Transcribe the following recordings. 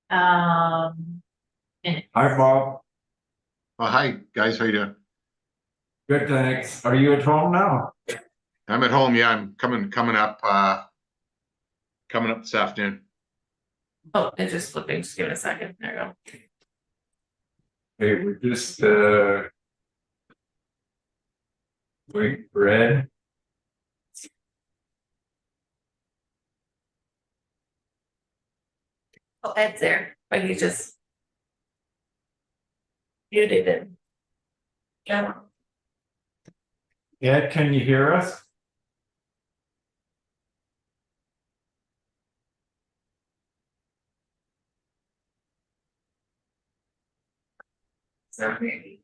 Minutes. Hi, Bob. Oh, hi, guys. How you doing? Good, thanks. Are you at home now? I'm at home. Yeah, I'm coming up this afternoon. Oh, it's just flipping. Just give it a second. There you go. Hey, we're just waiting for Ed. Oh, Ed's there, but he just muted it. Yeah. Ed, can you hear us? Sorry.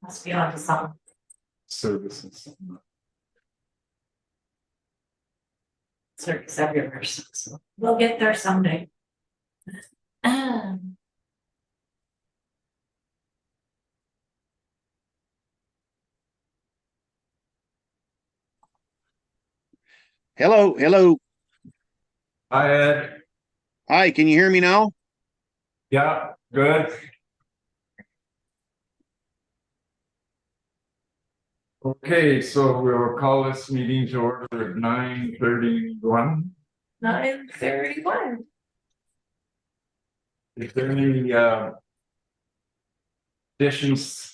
Must be on to something. Services. Service everywhere, so we'll get there someday. Hello. Hi, Ed. Hi, can you hear me now? Yeah, good. Okay, so we'll call this meeting to order at 9:31. 9:31. Is there any additions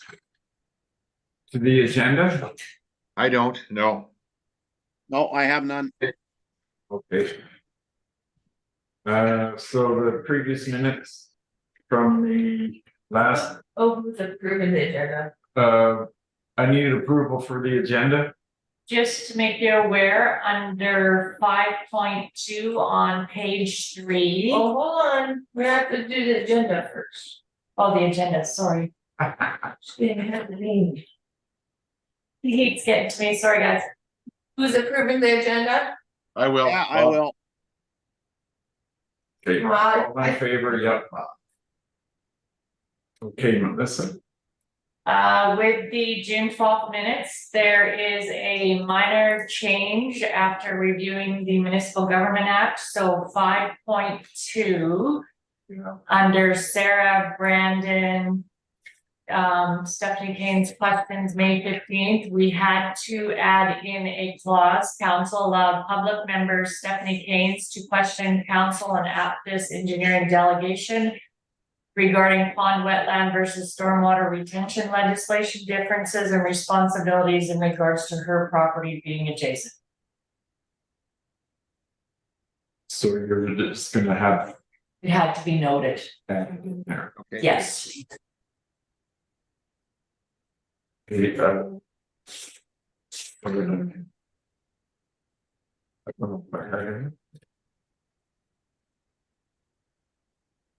to the agenda? I don't know. No, I have none. Okay. So the previous minutes from the last, Oh, who's approving the agenda? I needed approval for the agenda. Just to make you aware, under 5.2 on page 3. Oh, hold on, we have to do the agenda first. Oh, the agenda, sorry. Just getting ahead of the game. He keeps getting to me, sorry guys. Who's approving the agenda? I will. Yeah, I will. Okay, all in favor, yep. Okay, Melissa. With the June 12th minutes, there is a minor change after reviewing the Municipal Government Act, so 5.2. Under Sarah, Brandon, Stephanie Kane's questions, May 15th, we had to add in a clause. Council allowed public members Stephanie Kane's to question council and Aptus engineering delegation regarding pond wetland versus stormwater retention legislation differences and responsibilities in regards to her property being adjacent. So you're just gonna have It had to be noted. that in there. Okay. Yes. Okay,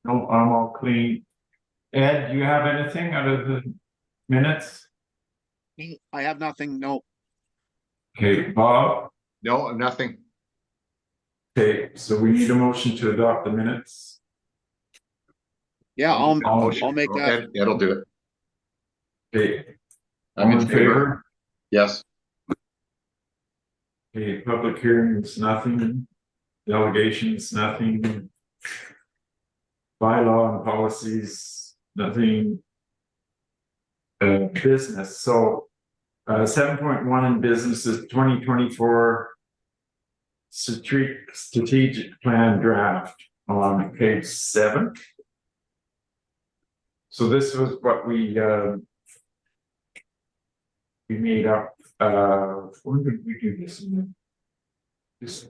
no, I'm all clean. Ed, do you have anything out of the minutes? I have nothing, no. Okay, Bob. No, nothing. Okay, so we need a motion to adopt the minutes. Yeah, I'll Motion. make that. Ed'll do it. Okay, I'm all in favor? Yes. Okay, public hearings, nothing. Delegations, nothing. Bylaw and policies, nothing. Business, so 7.1 in business is 2024 strategic plan draft on page 7. So this was what we made up. When did we do this?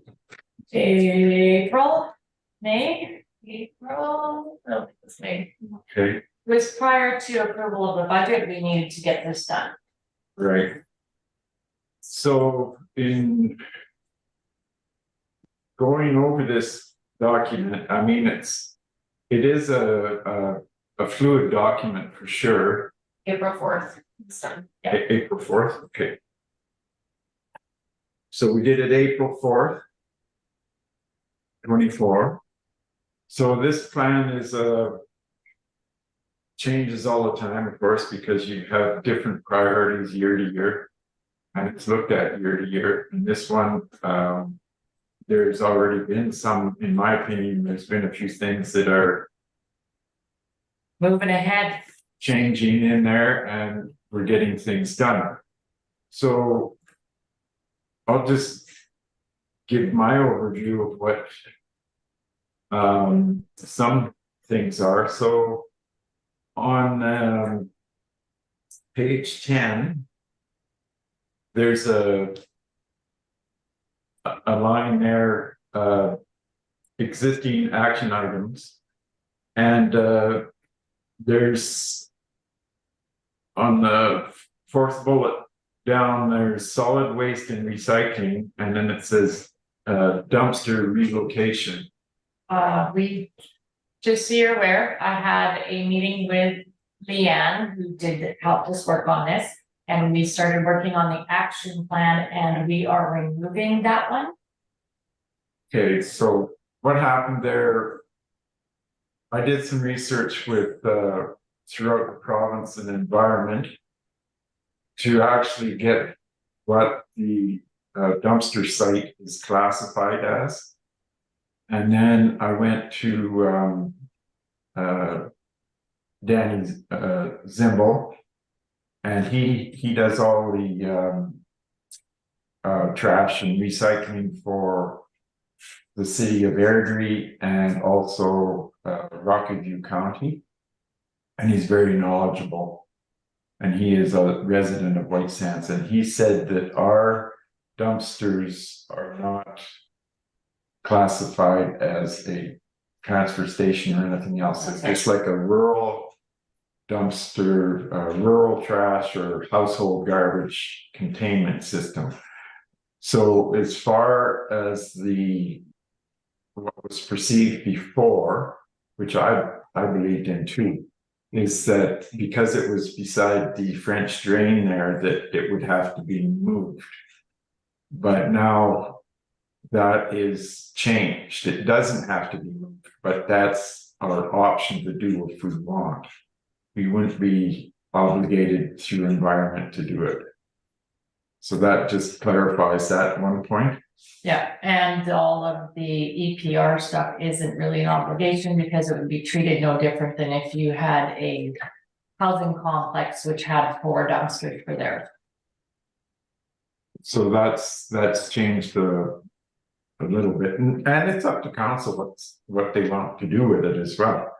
April, May, April, no, it's May. Okay, It was prior to approval of the budget, we needed to get this done. right. So in going over this document, I mean, it is a fluid document for sure. April 4th, it's done. Yeah. April 4th, okay. So we did it April 4th. 24. So this plan is changes all the time, of course, because you have different priorities year to year. And it's looked at year to year. And this one there's already been some, in my opinion, there's been a few things that are Moving ahead, changing in there and we're getting things done. So I'll just give my overview of what some things are. So on page 10, there's a line there, existing action items, and there's on the fourth bullet down, there's solid waste and recycling, and then it says dumpster relocation. we, just so you're aware, I had a meeting with Leanne, who helped us work on this. And we started working on the action plan and we are removing that one. Okay, so what happened there? I did some research with throughout the province and environment to actually get what the dumpster site is classified as. And then I went to Danny Zimble, and he does all the trash and recycling for the city of Airdrie and also Rocky View County. And he's very knowledgeable. And he is a resident of White Sands. And he said that our dumpsters are not classified as a transfer station or anything else. It's just like a rural dumpster, rural trash or household garbage containment system. So as far as what was perceived before, which I believed in too, is that because it was beside the French drain there, that it would have to be moved. But now that is changed. It doesn't have to be moved, but that's our option to do if we want. We wouldn't be obligated through environment to do it. So that just clarifies that one point. Yeah, and all of the EPR stuff isn't really an obligation because it would be treated no different than if you had a housing complex which had 4 dumpsters for theirs. So that's changed a little bit, and it's up to council what they want to do with it as well.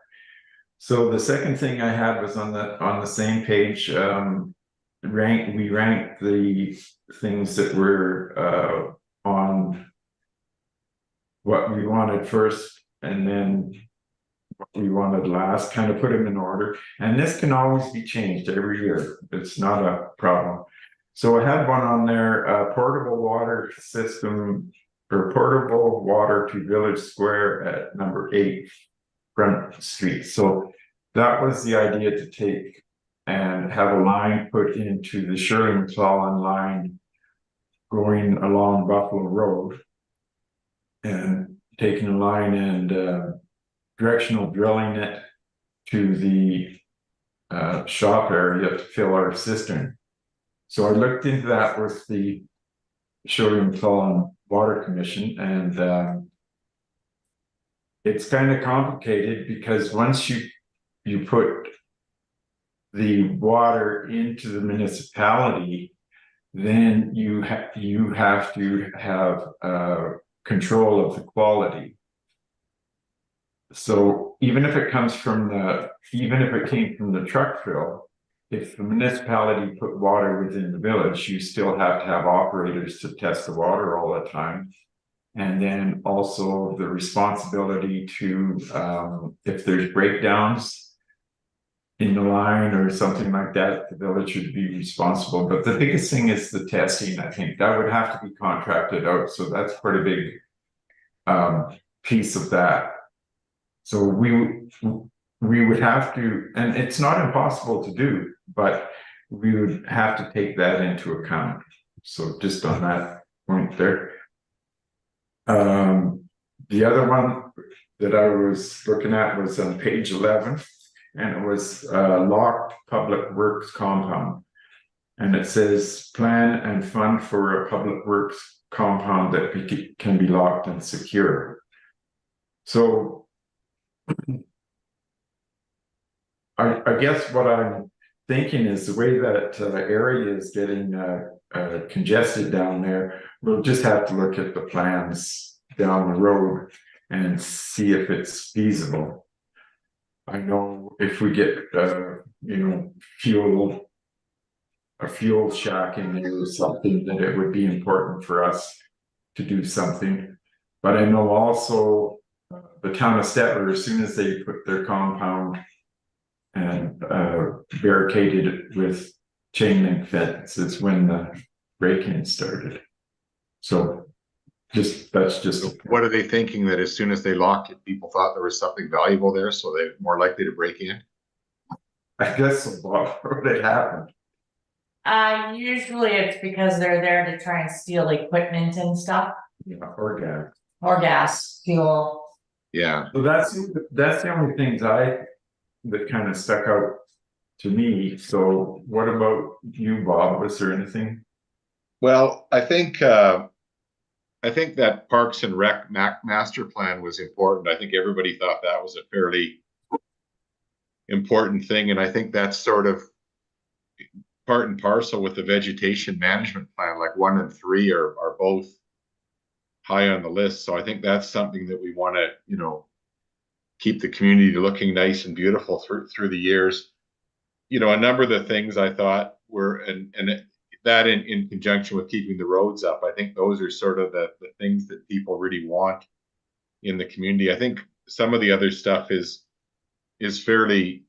So the second thing I had was on the same page. We ranked the things that were on what we wanted first and then what we wanted last, kind of put them in order. And this can always be changed every year. It's not a problem. So I had one on there, portable water system or portable water to Village Square at number 8 Front Street. So that was the idea, to take and have a line put into the Shirley McClellan line going along Buffalo Road, and taking a line and directional drilling it to the shop area to fill our cistern. So I looked into that with the Shirley McClellan Water Commission, and it's kind of complicated because once you put the water into the municipality, then you have to have control of the quality. So even if it came from the truck fill, if the municipality put water within the village, you still have to have operators to test the water all the time. And then also the responsibility to, if there's breakdowns in the line or something like that, the village would be responsible. But the biggest thing is the testing. I think that would have to be contracted out. So that's quite a big piece of that. So we would have to, and it's not impossible to do, but we would have to take that into account. So just on that point there. The other one that I was looking at was on page 11, and it was locked public works compound. And it says plan and fund for a public works compound that can be locked and secure. So I guess what I'm thinking is the way that area is getting congested down there, we'll just have to look at the plans down the road and see if it's feasible. I know if we get, a fuel shack in there or something, that it would be important for us to do something. But I know also the town of Stettler, as soon as they put their compound and barricaded it with chain link fences when the break-in started. So that's just What are they thinking, that as soon as they locked it, people thought there was something valuable there, so they're more likely to break in? I guess what had happened. Usually it's because they're there to try and steal equipment and stuff, Or gas. or gas, fuel. Yeah, So that's the only things that kind of stuck out to me. So what about you, Bob? Was there anything? well, I think that Parks and Rec master plan was important. I think everybody thought that was a fairly important thing, and I think that's sort of part and parcel with the vegetation management plan. Like 1 and 3 are both high on the list. So I think that's something that we want to, keep the community looking nice and beautiful through the years. A number of the things I thought were, and that in conjunction with keeping the roads up, I think those are sort of the things that people really want in the community. I think some of the other stuff is fairly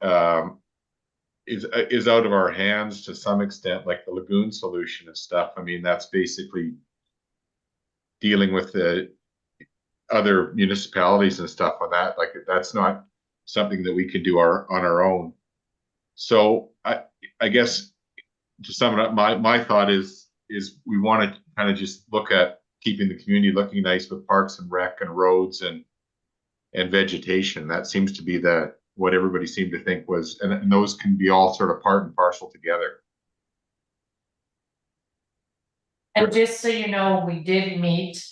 is out of our hands to some extent, like the lagoon solution and stuff. I mean, that's basically dealing with the other municipalities and stuff on that. Like, that's not something that we can do on our own. So I guess to sum it up, my thought is we want to kind of just look at keeping the community looking nice with Parks and Rec and roads and vegetation. That seems to be what everybody seemed to think was, and those can be all sort of part and parcel together. And just so you know, we did meet.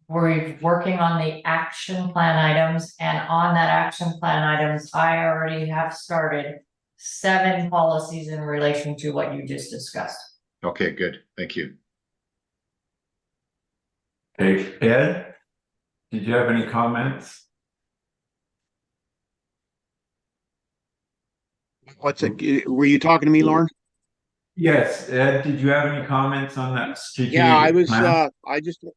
We're working on the action plan items, and on that action plan items, I already have started 7 policies in relation to what you just discussed. Okay, good. Thank you. Okay, Ed, did you have any comments? Were you talking to me, Lauren? Yes, Ed, did you have any comments on that strategic Yeah, I was, plan?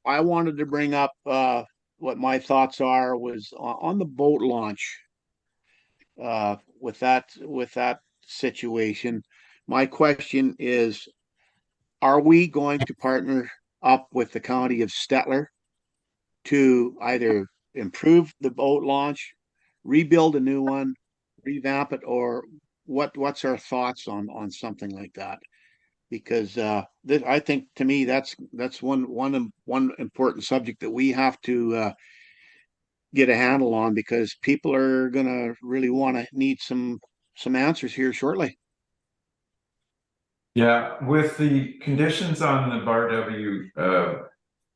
I wanted to bring up, what my thoughts are was on the boat launch. With that situation, my question is, are we going to partner up with the county of Stettler to either improve the boat launch, rebuild a new one, revamp it, or what's our thoughts on something like that? Because I think, to me, that's one important subject that we have to get a handle on, because people are gonna really need some answers here shortly. Yeah, with the conditions on the Bar W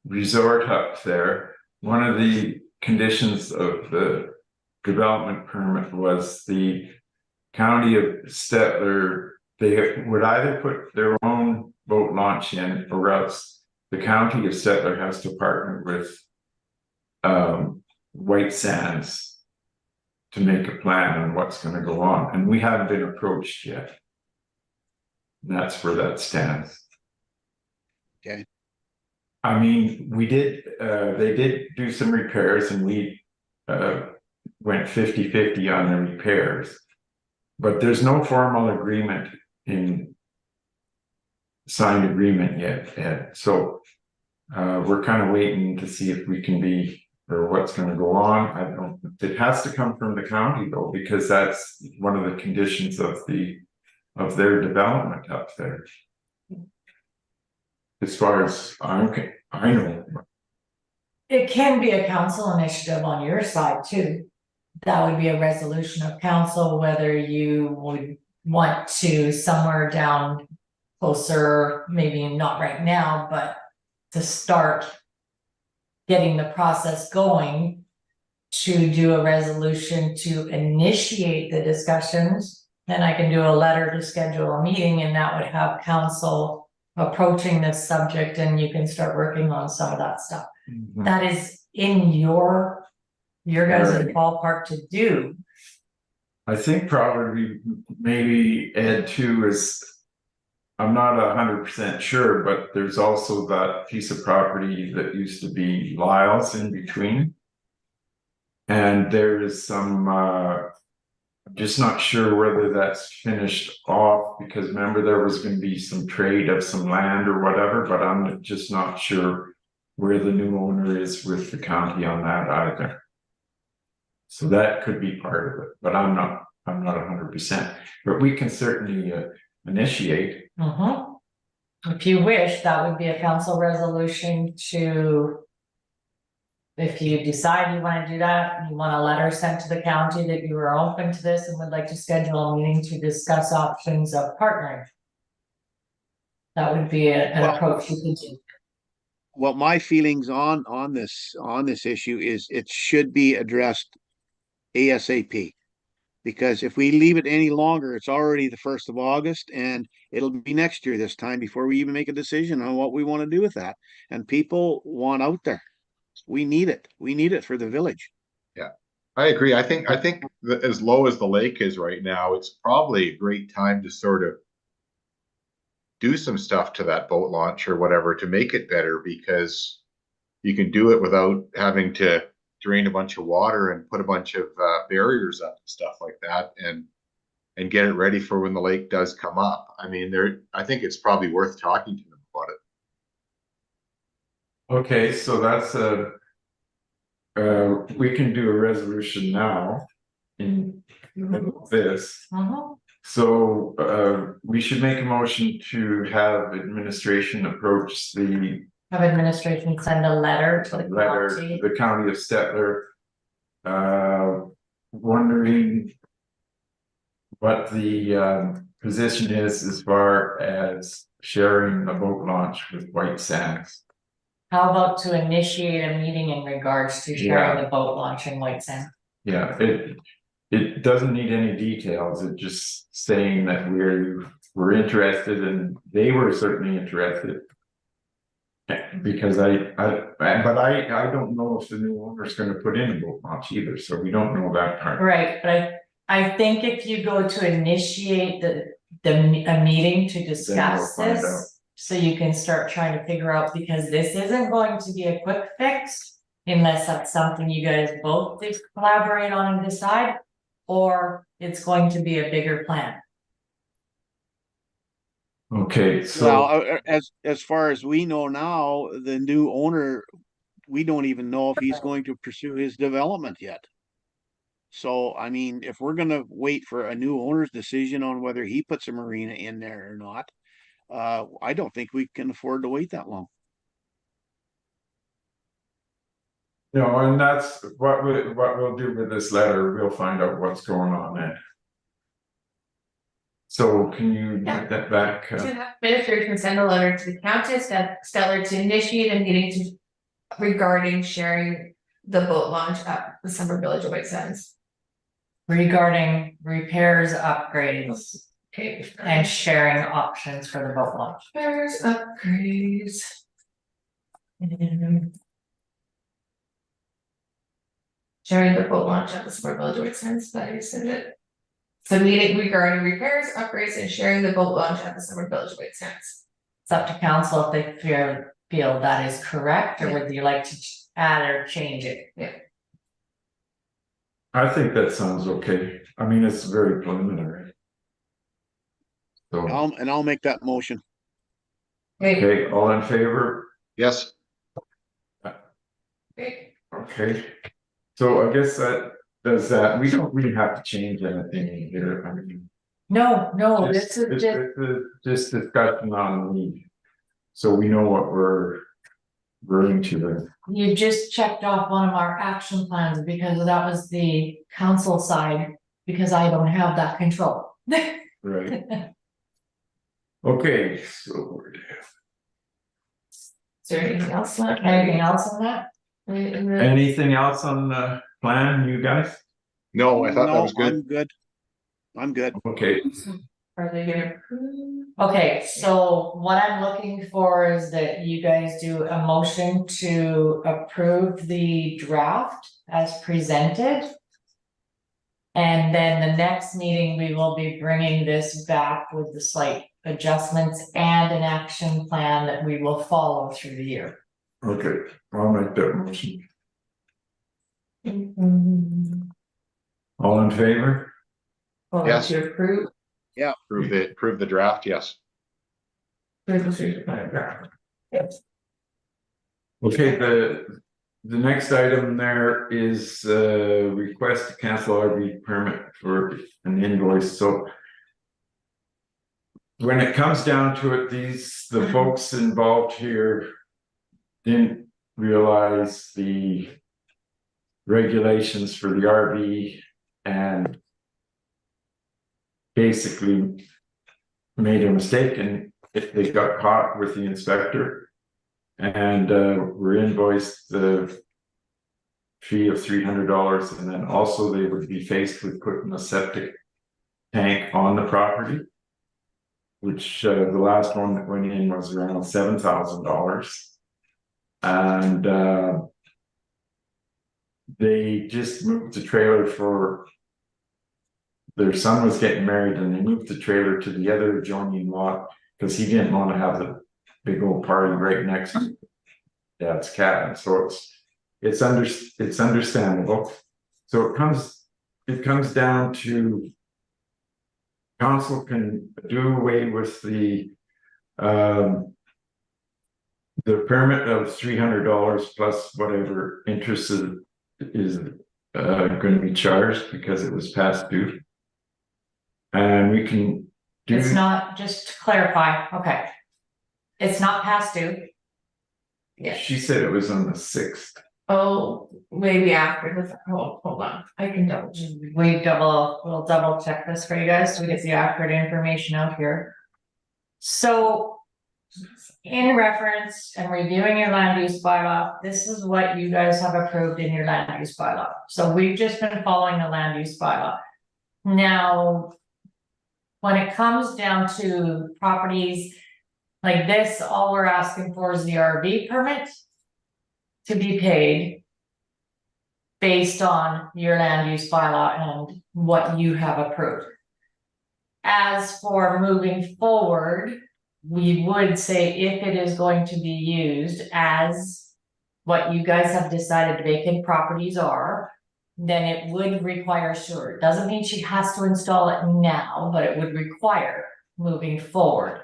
resort up there, one of the conditions of the development permit was the county of Stettler, they would either put their own boat launch in, or else the county of Stettler has to partner with White Sands to make a plan on what's going to go on, and we haven't been approached yet. And that's where that stands. Okay. I mean, they did do some repairs, and we went 50-50 on the repairs, but there's no formal agreement signed agreement yet, Ed. So we're kind of waiting to see if we can be, or what's going to go on. It has to come from the county though, because that's one of the conditions of their development up there. As far as I know. It can be a council initiative on your side too. That would be a resolution of council, whether you would want to somewhere down closer, maybe not right now, but to start getting the process going, to do a resolution to initiate the discussions, then I can do a letter to schedule a meeting, and that would have council approaching this subject, and you can start working on some of that stuff. That is in your guys' Right. ballpark to do. I think probably maybe add to is, I'm not 100% sure, but there's also that piece of property that used to be Lyle's in between. And there is some, I'm just not sure whether that's finished off, because remember there was gonna be some trade of some land or whatever, but I'm just not sure where the new owner is with the county on that either. So that could be part of it, but I'm not 100%, but we can certainly initiate. If you wish, that would be a council resolution to. If you decide you wanna do that, you want a letter sent to the county that you are open to this and would like to schedule a meeting to discuss options of partnering. That would be an Well- approach you could do. Well, my feelings on this issue is it should be addressed ASAP. Because if we leave it any longer, it's already the 1st of August, and it'll be next year this time before we even make a decision on what we want to do with that. And people want out there. We need it. We need it for the village. I agree. I think that as low as the lake is right now, it's probably a great time to sort of do some stuff to that boat launch or whatever to make it better, because you can do it without having to drain a bunch of water and put a bunch of barriers up and stuff like that, and get it ready for when the lake does come up. I mean, I think it's probably worth talking to them about it. Okay, so that's we can do a resolution now in this. So we should make a motion to have administration approach the Have administration send a letter to the letter to county. the county of Stettler. Wondering what the position is as far as sharing the boat launch with White Sands. How about to initiate a meeting in regards to sharing the boat launch in White Sand? Yeah, it doesn't need any details, it's just saying that we're interested, and they were certainly interested. Because I don't know if the new owner's gonna put in a boat launch either, so we don't know that part. Right, but I think if you go to initiate a meeting to discuss find out. this. So you can start trying to figure out, because this isn't going to be a quick fix. Unless that's something you guys both collaborate on and decide, or it's going to be a bigger plan. Okay, so, Well, as far as we know now, the new owner, we don't even know if he's going to pursue his development yet. So, I mean, if we're gonna wait for a new owner's decision on whether he puts a marina in there or not, I don't think we can afford to wait that long. and that's what we'll do with this letter, we'll find out what's going on there. So can you get that back? To have administration send a letter to the county of Stettler to initiate a meeting regarding sharing the boat launch at the Summer Village of White Sands. Regarding repairs, upgrades, Okay. and sharing options for the boat launch. Repairs, upgrades. And sharing the boat launch at the Summer Village of White Sands, that you said it. So meeting regarding repairs, upgrades, and sharing the boat launch at the Summer Village of White Sands. It's up to council if they feel that is correct, or would you like to add or change it? I think that sounds okay, I mean, it's very preliminary. So, I'll make that motion. okay, all in favor? Yes, Okay. Okay, so I guess that does that, we don't really have to change anything in here, I mean. No, this is Just discussion on the, so we know what we're into it. you just checked off one of our action plans, because that was the council side, because I don't have that control. Right. Okay, so Is there anything else? Anything else on that? Anything else on the plan, you guys? No, I thought that No, was good. I'm good. I'm good. Okay, Are they gonna approve? Okay, so what I'm looking for is that you guys do a motion to approve the draft as presented. And then the next meeting, we will be bringing this back with the slight adjustments and an action plan that we will follow through the year. okay, I'll make that motion. All in favor? Well, Yes. to approve. Approve the draft, yes. Approve the strategic plan draft. Yes. Okay, the next item there is request to cancel RV permit for an invoice, so. When it comes down to it, the folks involved here. Didn't realize the. Regulations for the RV and. Basically. Made a mistake and if they got caught with the inspector. And were invoiced the fee of $300, and then also they would be faced with putting a septic tank on the property. Which the last one that went in was around $7,000. And they just moved the trailer for. Their son was getting married and they moved the trailer to the other adjoining lot because he didn't want to have the big old party right next to Dad's cabin, so it's understandable. So it comes down to. Council can do away with the permit of $300 plus whatever interest is going to be charged because it was past due. And we can do. It's not, just to clarify, okay. It's not past due. Yeah. She said it was on the 6th. Oh, maybe after this, hold on, I can double. We'll double check this for you guys so we get the accurate information out here. So. In reference and reviewing your land use bylaw, this is what you guys have approved in your land use bylaw. So we've just been following the land use bylaw. Now. When it comes down to properties like this, all we're asking for is the RV permit. To be paid. Based on your land use bylaw and what you have approved. As for moving forward, we would say if it is going to be used as. What you guys have decided vacant properties are. Then it would require sewer. It doesn't mean she has to install it now, but it would require moving forward.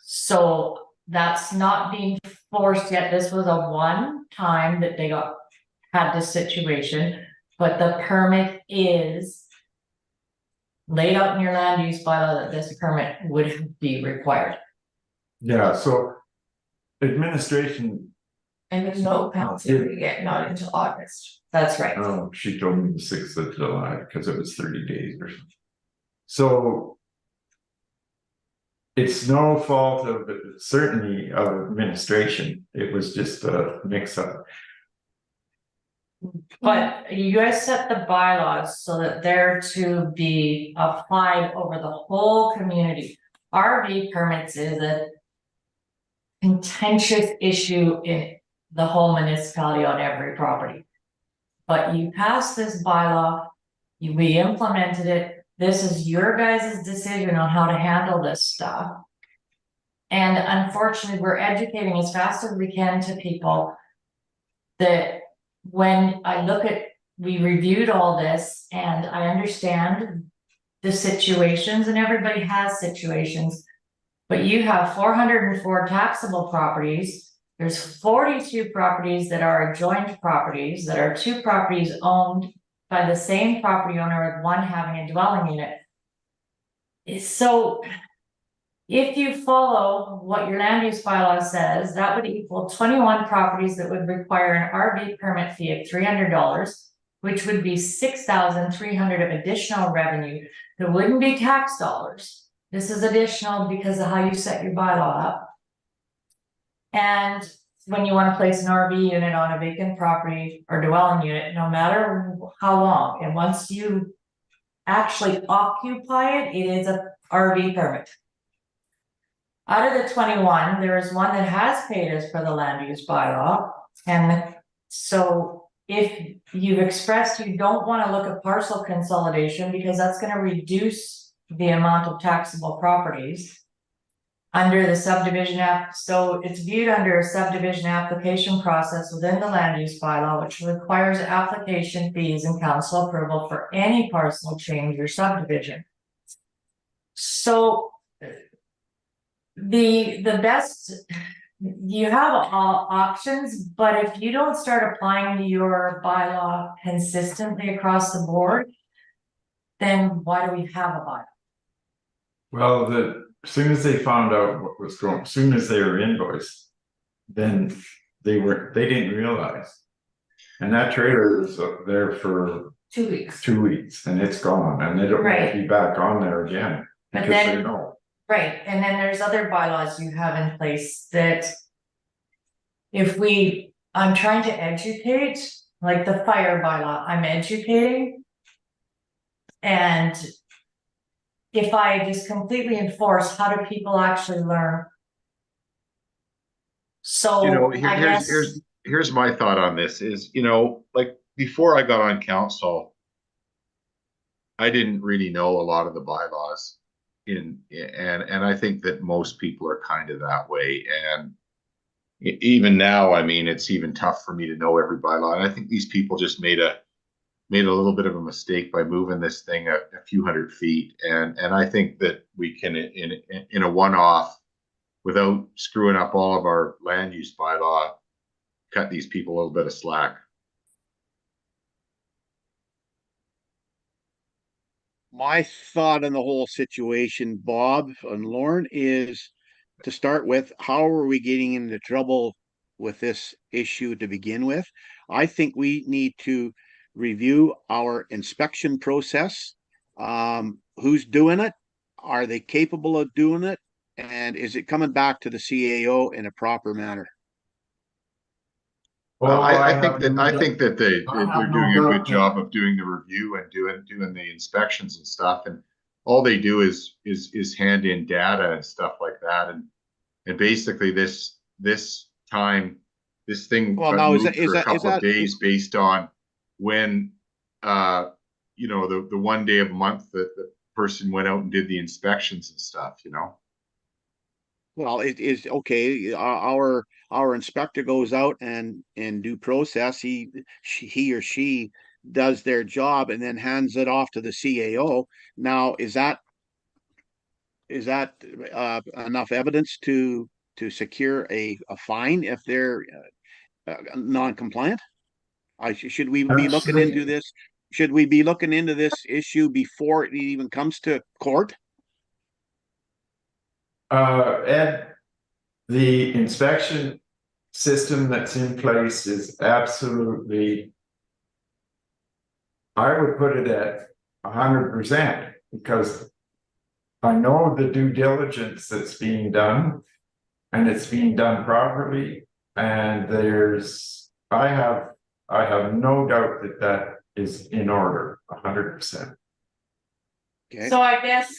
So that's not being forced yet. This was a one time that they had this situation, but the permit is laid out in your land use bylaw that this permit would be required. Yeah, so administration. And there's no penalty to get, not until August. That's right. Oh, she told me the 6th of July because it was 30 days or something. So. It's no fault of, certainly of administration, it was just a mix up. But you guys set the bylaws so that they're to be applied over the whole community. RV permits is a contentious issue in the whole municipality on every property. But you passed this bylaw, we implemented it, this is your guys' decision on how to handle this stuff. And unfortunately, we're educating as fast as we can to people that when I look at, we reviewed all this and I understand the situations and everybody has situations. But you have 404 taxable properties. There's 42 properties that are adjoined properties that are 2 properties owned by the same property owner with one having a dwelling unit. So if you follow what your land use bylaw says, that would equal 21 properties that would require an RV permit fee of $300, which would be $6,300 of additional revenue that wouldn't be tax dollars. This is additional because of how you set your bylaw up. And when you wanna place an RV unit on a vacant property or dwelling unit, no matter how long, and once you actually occupy it, it is a RV permit. Out of the 21, there is one that has paid us for the land use bylaw, and so if you've expressed you don't wanna look at parcel consolidation, because that's gonna reduce the amount of taxable properties under the subdivision app, so it's viewed under a subdivision application process within the land use bylaw, which requires application fees and council approval for any parcel change or subdivision. So the best, you have all options, but if you don't start applying your bylaw consistently across the board, then why do we have a bylaw? Well, as soon as they found out what was going, as soon as they were invoiced, then they didn't realize. And that trailer was up there for 2 weeks. 2 weeks and it's gone and it'll Right. be back on there again. But Because then- they know. Right, and then there's other bylaws you have in place that. I'm trying to educate, like the fire bylaw, I'm educating. And. If I just completely enforce, how do people actually learn? So, You know, I guess, here's my thought on this is, you know, like before I got on council, I didn't really know a lot of the bylaws and I think that most people are kind of that way. And even now, I mean, it's even tough for me to know every bylaw. And I think these people just made a little bit of a mistake by moving this thing a few hundred feet. And I think that we can, in a one-off, without screwing up all of our land use bylaw, cut these people a little bit of slack. My thought on the whole situation, Bob and Lauren, is to start with, how are we getting into trouble with this issue to begin with? I think we need to review our inspection process. Who's doing it? Are they capable of doing it? And is it coming back to the CAO in a proper manner? Well, I think have no that they're have no doing a good doubt. job of doing the review and doing the inspections and stuff. And all they do is hand in data and stuff like that. And basically this thing Well, got now, is moved that- is for a that- is couple of that- days based on when you know, the one day of the month that the person went out and did the inspections and stuff, you know. Well, it is okay. Our inspector goes out and in due process, he or she does their job and then hands it off to the CAO. Now, is that enough evidence to secure a fine if they're non-compliant? Should we be looking into this? Should we be looking into this issue before it even comes to court? Ed, the inspection system that's in place is absolutely. I would put it at 100% because I know the due diligence that's being done and it's being done properly. And I have no doubt that that is in order 100%. Okay. so I guess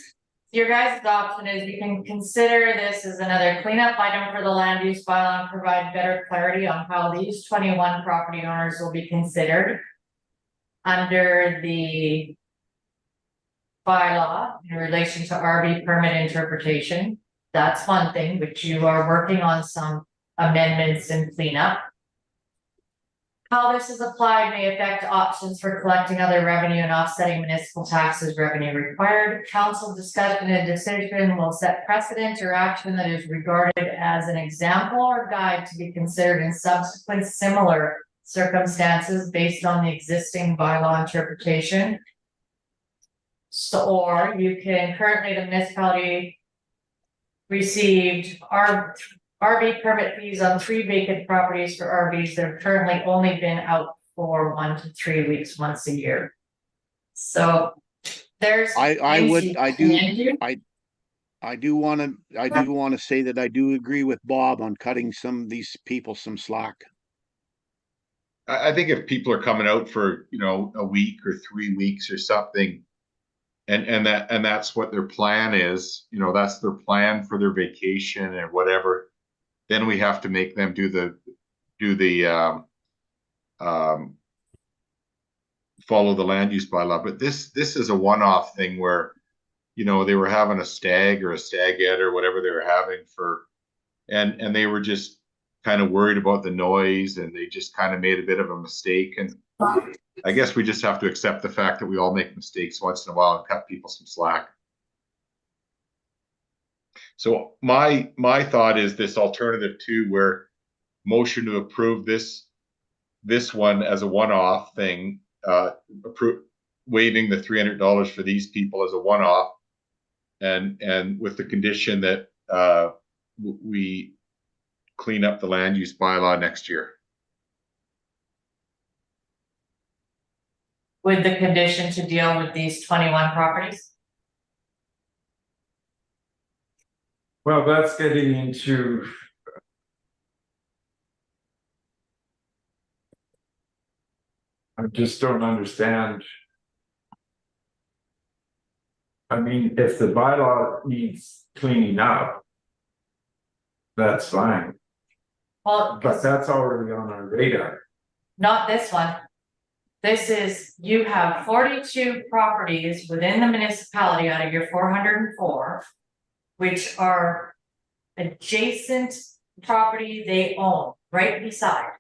your guys' option is you can consider this as another cleanup item for the land use bylaw and provide better clarity on how these 21 property owners will be considered under the bylaw in relation to RV permit interpretation. That's one thing, which you are working on some amendments and cleanup. How this is applied may affect options for collecting other revenue and offsetting municipal taxes revenue required. Council discussion and decision will set precedent or action that is regarded as an example or guide to be considered in subsequent similar circumstances based on the existing bylaw interpretation. So, or you can, currently the municipality received RV permit fees on 3 vacant properties for RVs that have currently only been out for 1 to 3 weeks once a year. So there's. I things would- you I do- can do. I do wanna say that I do agree with Bob on cutting some of these people some slack. I think if people are coming out for, you know, a week or 3 weeks or something, and that's what their plan is, you know, that's their plan for their vacation and whatever, then we have to make them do the follow the land use bylaw. But this is a one-off thing where, you know, they were having a stag or a stagette or whatever they were having for, and they were just kind of worried about the noise, and they just kind of made a bit of a mistake. And I guess we just have to accept the fact that we all make mistakes once in a while and cut people some slack. So my thought is this alternative two, where motion to approve this one as a one-off thing, waiving the $300 for these people as a one-off, and with the condition that we clean up the land use bylaw next year. With the condition to deal with these 21 properties? Well, that's getting into. I just don't understand. I mean, if the bylaw needs cleaning up, that's fine, Well, but that's already on our radar. not this one. This is, you have 42 properties within the municipality out of your 404, which are adjacent property they own, right beside.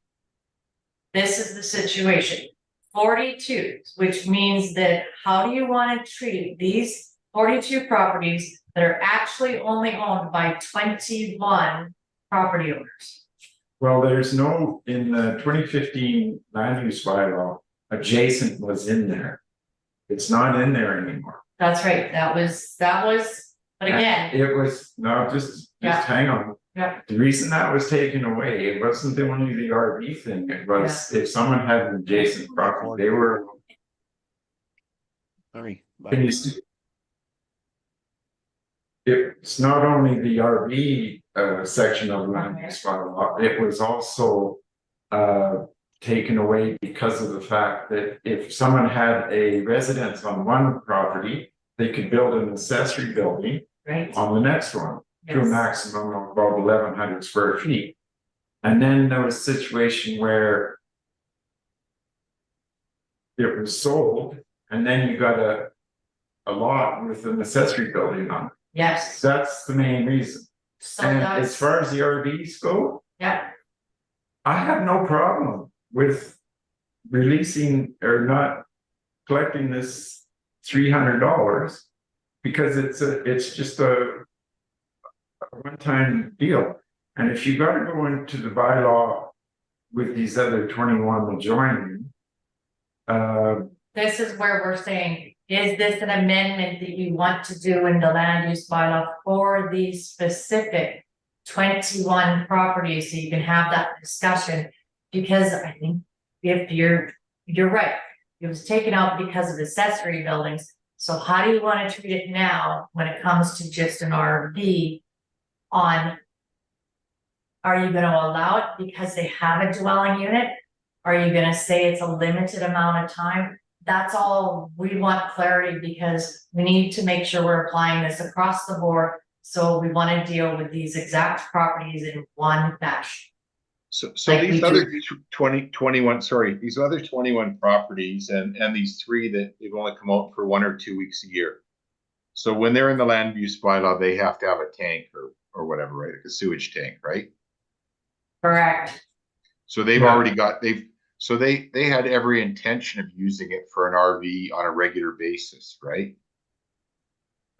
This is the situation, 42, which means that how do you want to treat these 42 properties that are actually only owned by 21 property owners? Well, there's no, in the 2015 land use bylaw, adjacent was in there. It's not in there anymore. That's right, that was, but again, It was, no, just Yeah. hang on. Yeah. The reason that was taken away, it wasn't only the RV thing, it was if someone had an adjacent property, they were. Sorry. Can you see? It's not only the RV section of land use bylaw, it was also taken away because of the fact that if someone had a residence on one property, they could build an accessory building right? on the next one to a Yes. maximum of about 1,100 square feet. And then there was a situation where it was sold, and then you got a lot with an accessory building on it. Yes, That's the main reason. so And that's, as far as the RVs go, yeah, I have no problem with releasing or not collecting this $300 because it's just a one-time deal. And if you gotta go into the bylaw with these other 21 adjoining, this is where we're saying, is this an amendment that you want to do in the land use bylaw for these specific 21 properties, so you can have that discussion? Because I think if you're right, it was taken out because of accessory buildings. So how do you want to treat it now when it comes to just an RV on? Are you gonna allow it because they have a dwelling unit? Are you gonna say it's a limited amount of time? That's all, we want clarity because we need to make sure we're applying this across the board. So we wanna deal with these exact properties in one batch. So Like these we other do. 21, sorry, these other 21 properties and these three that they've only come out for 1 or 2 weeks a year. So when they're in the land use bylaw, they have to have a tank or whatever, right? Like a sewage tank, right? Correct. So they've Yeah. already got, so they had every intention of using it for an RV on a regular basis, right?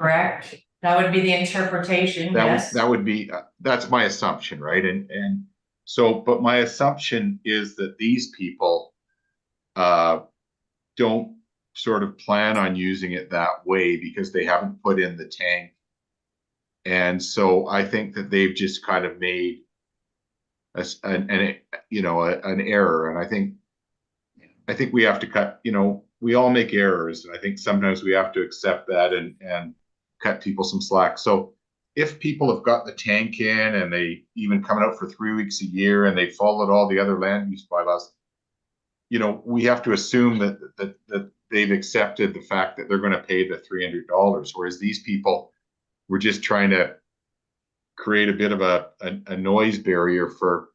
Correct. That would be the interpretation, yes. That would be, that's my assumption, right? And so, but my assumption is that these people don't sort of plan on using it that way because they haven't put in the tank. And so I think that they've just kind of made an error. And I think we have to cut, we all make errors. And I think sometimes we have to accept that and cut people some slack. So if people have got the tank in and they even coming out for 3 weeks a year and they followed all the other land use bylaws, you know, we have to assume that they've accepted the fact that they're going to pay the $300, whereas these people were just trying to create a bit of a noise barrier for,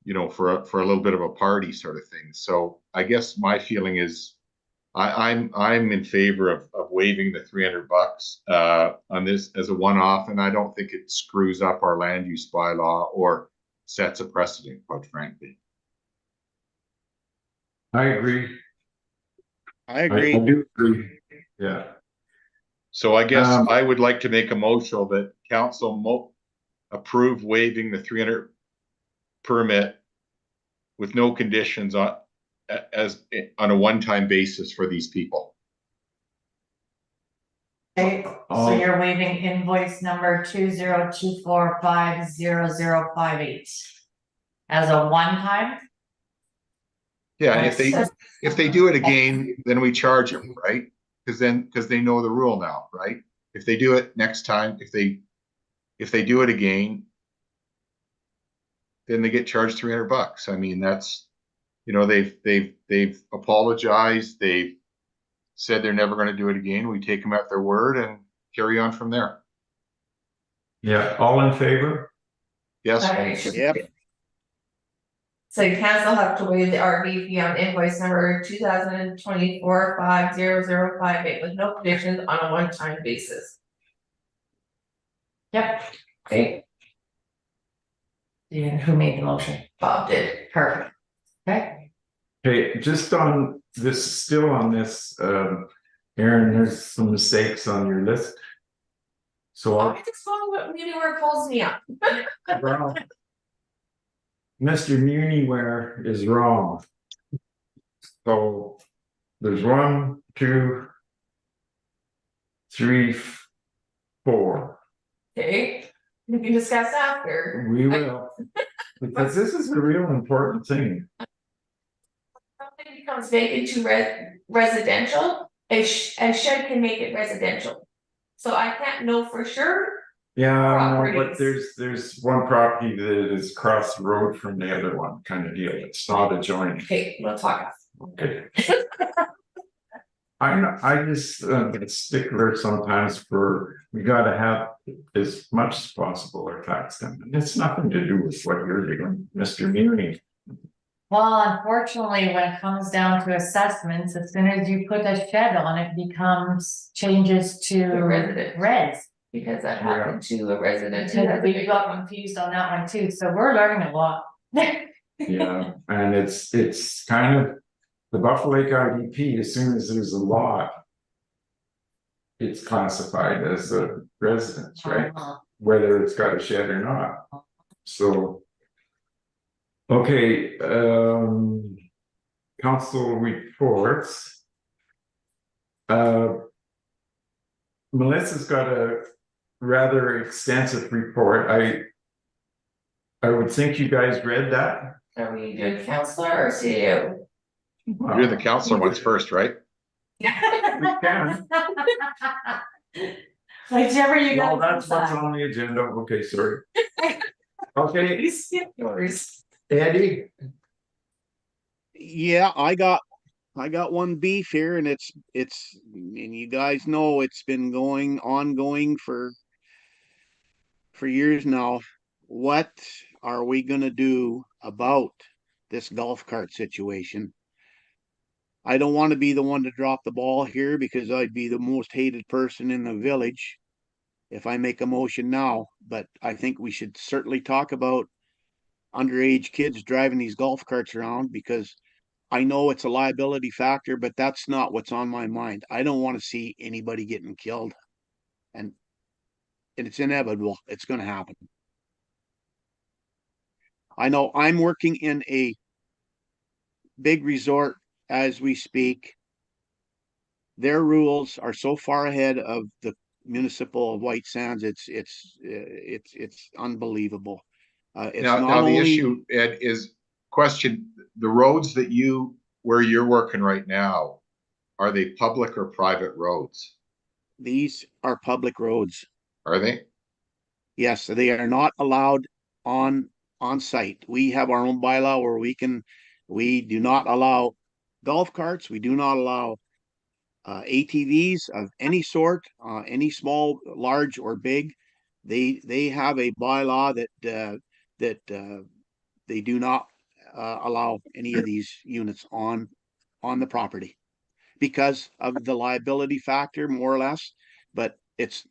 you know, for a little bit of a party sort of thing. So I guess my feeling is I'm in favor of waiving the $300 on this as a one-off, and I don't think it screws up our land use bylaw or sets a precedent, quite frankly. I agree. I I agree. do agree. Yeah. So I guess Um, I would like to make a motion that council approve waiving the 300 permit with no conditions on a one-time basis for these people. Okay, so you're waiving invoice number 2024500058 as a one-time? Yeah, and if they do it again, then we charge them, right? Because they know the rule now, right? If they do it next time, if they do it again, then they get charged $300. I mean, that's, you know, they've apologized, they've said they're never going to do it again. We take them at their word and carry on from there. Yeah, all in favor? Yes. Yep. So council have to waive the RV fee on invoice number 2024500058 with no conditions on a one-time basis. Yep. Okay, And who made the motion? Bob did. Perfect. Okay, Okay, just on this, still on this, Aaron, there's some mistakes on your list. So I just follow what Uniware pulls me up. well, Mr. Muniware is wrong. So there's 1, 2, 3, 4. Okay, we can discuss after. We will. Because this is a real important thing. Something becomes vacant to residential, a shed can make it residential. So I can't know for sure. Yeah, no, but Properties. there's one property that is across the road from the other one kind of deal. It's not adjoining. Okay, we'll talk. Okay. I just a stickler sometimes for, we gotta have as much as possible our tax done. And it's nothing to do with what you're doing, Mr. Muni. well, unfortunately, when it comes down to assessments, as soon as you put a shed on, it changes to A resident. res. Because that happened to a resident. So we got confused on that one too, so we're learning a lot. Yeah, and it's kind of the Buffalo Lake IDP, as soon as there's a lot, it's classified as a residence, right? Whether it's got a shed or not. So. Okay, council reports. Melissa's got a rather extensive report. I would think you guys read that. Are we doing counselor or CEO? We're doing the counselor ones first, right? We can. Whichever you Well, guys that's what's decide. on the agenda. Okay, sorry. Okay, You skip yours. Eddie. Yeah, I got one beef here, and it's and you guys know it's been ongoing for years now. What are we gonna do about this golf cart situation? I don't want to be the one to drop the ball here because I'd be the most hated person in the village if I make a motion now, but I think we should certainly talk about underage kids driving these golf carts around, because I know it's a liability factor, but that's not what's on my mind. I don't want to see anybody getting killed. And it's inevitable. It's going to happen. I know I'm working in a big resort as we speak. Their rules are so far ahead of the municipal of White Sands. It's unbelievable. It's Now not the only issue, Ed, is question, the roads that where you're working right now, are they public or private roads? these are public roads. Are they? Yes, they are not allowed on site. We have our own bylaw where we do not allow golf carts. We do not allow ATVs of any sort, any small, large or big. They have a bylaw that they do not allow any of these units on the property because of the liability factor, more or less. But it's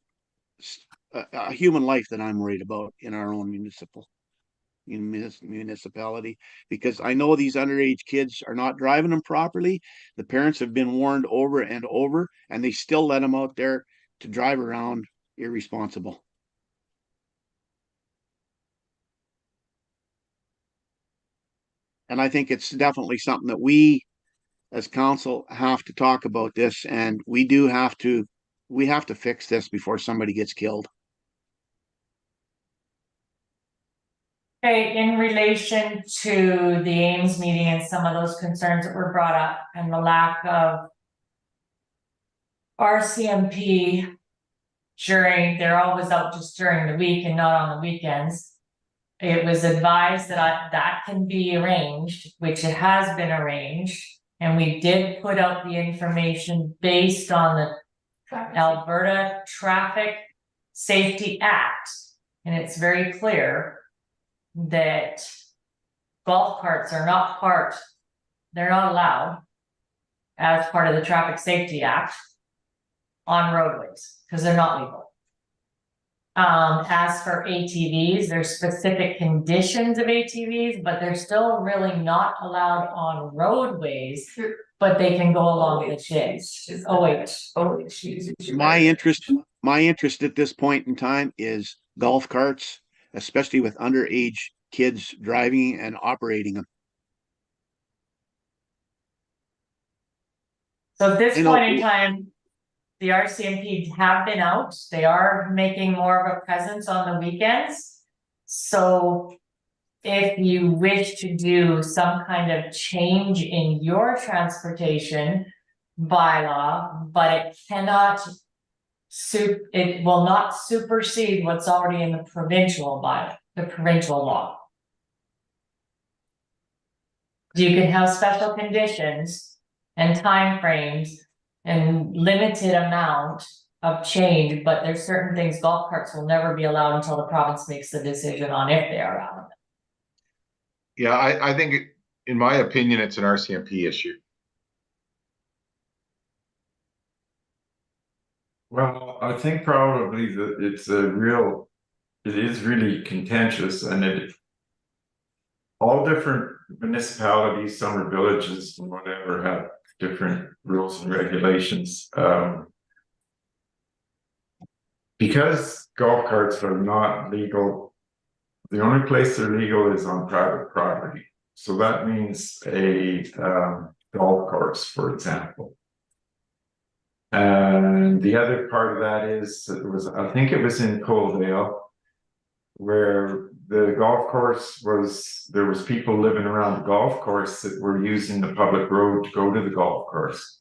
a human life that I'm worried about in our own municipality, because I know these underage kids are not driving them properly. The parents have been warned over and over, and they still let them out there to drive around irresponsible. And I think it's definitely something that we as council have to talk about this, and we have to fix this before somebody gets killed. Okay, in relation to the Ames meeting and some of those concerns that were brought up and the lack of RCMP they're always out just during the week and not on the weekends. It was advised that that can be arranged, which it has been arranged, and we did put out the information based on the Alberta Traffic Safety Act. And it's very clear that golf carts are not they're not allowed as part of the Traffic Safety Act on roadways, because they're not legal. As for ATVs, there's specific conditions of ATVs, but they're still really not allowed on roadways, but they can go along the ditch. My interest at this point in time is golf carts, especially with underage kids driving and operating them. So at this You know, point in time, the RCMP have been out. They are making more of a presence on the weekends. So if you wish to do some kind of change in your transportation bylaw, but it will not supersede what's already in the provincial bylaw, the provincial law. You can have special conditions and timeframes and limited amount of change, but there's certain things golf carts will never be allowed until the province makes the decision on if they are allowed. Yeah, I think, in my opinion, it's an RCMP issue. Well, I think probably that it is really contentious, and all different municipalities, summer villages, and whatever have different rules and regulations. Because golf carts are not legal, the only place they're legal is on private property. So that means a golf course, for example. And the other part of that is, I think it was in Coaldale, where the golf course there was people living around the golf course that were using the public road to go to the golf course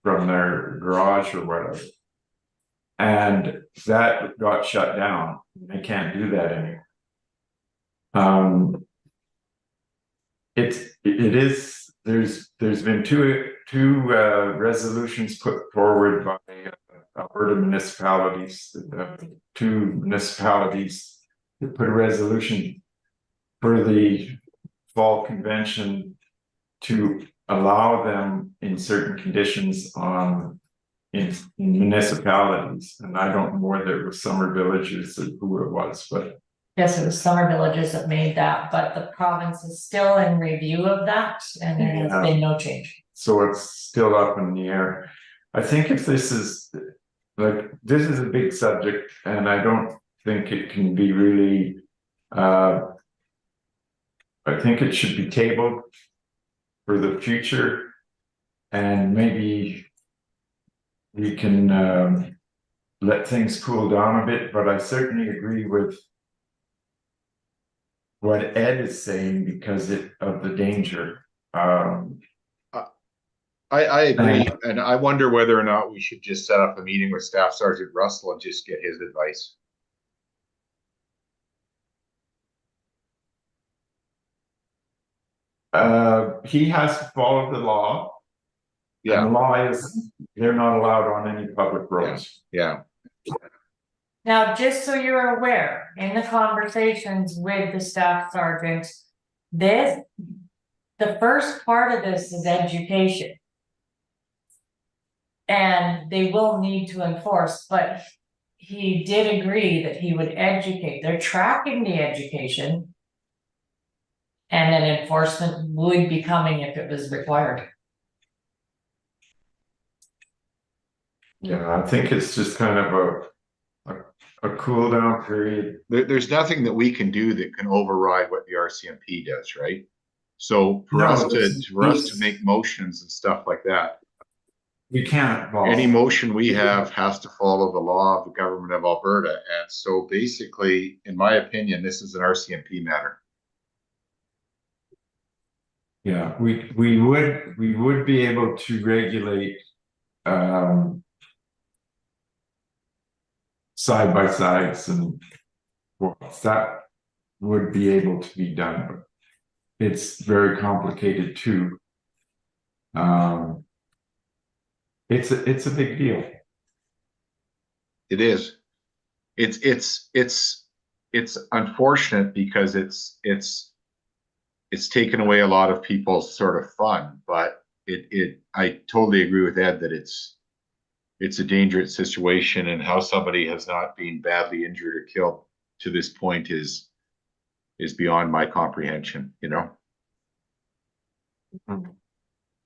from their garage or whatever. And that got shut down. They can't do that anymore. There's been two resolutions put forward by Alberta municipalities, two municipalities that put a resolution for the fall convention to allow them in certain conditions in municipalities. And I don't know whether it was Summer Villages or who it was, but Yes, it was Summer Villages that made that, but the province is still in review of that, and there has been no change. So it's still up in the air. I think if this is a big subject, and I don't think it can be really, I think it should be tabled for the future, and maybe we can let things cool down a bit. But I certainly agree with what Ed is saying because of the danger. I agree, and I wonder whether or not we should just set up a meeting with Staff Sergeant Russell and just get his advice. He has to follow the law. And Yeah, the law is, they're not allowed on any public roads. yeah, Now, just so you're aware, in the conversations with the staff sergeant, this, the first part of this is education. And they will need to enforce, but he did agree that he would educate, they're tracking the education. And then enforcement would be coming if it was required. Yeah, I think it's just kind of a cool down period. there's nothing that we can do that can override what the RCMP does, right? So for No, us to, this- for us to this- make motions and stuff like that, We can't. any motion we have has to follow the law of the government of Alberta. And so basically, in my opinion, this is an RCMP matter. Yeah, we would be able to regulate side by sides and that would be able to be done, but it's very complicated too. It's a big deal. It is. It's unfortunate because it's taken away a lot of people's sort of fun, but I totally agree with Ed that it's a dangerous situation, and how somebody has not been badly injured or killed to this point is beyond my comprehension, you know? And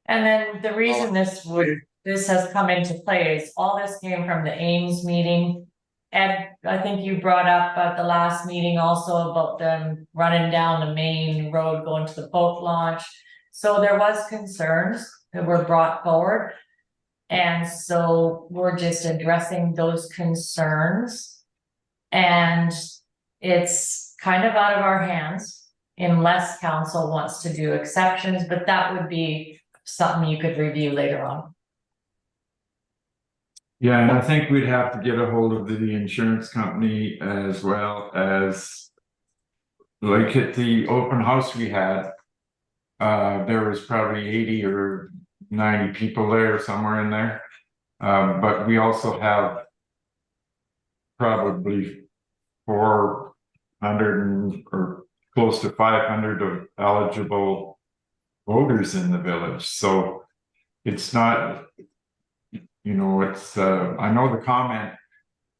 then the reason this has come into play is all this came from the Ames meeting. Ed, I think you brought up at the last meeting also about them running down the main road going to the boat launch. So there was concerns that were brought forward. And so we're just addressing those concerns. And it's kind of out of our hands unless council wants to do exceptions, but that would be something you could review later on. Yeah, and I think we'd have to get a hold of the insurance company as well as like at the open house we had. There was probably 80 or 90 people there, somewhere in there. But we also have probably 400 or close to 500 of eligible voters in the village. So it's not, you know, it's, I know the comment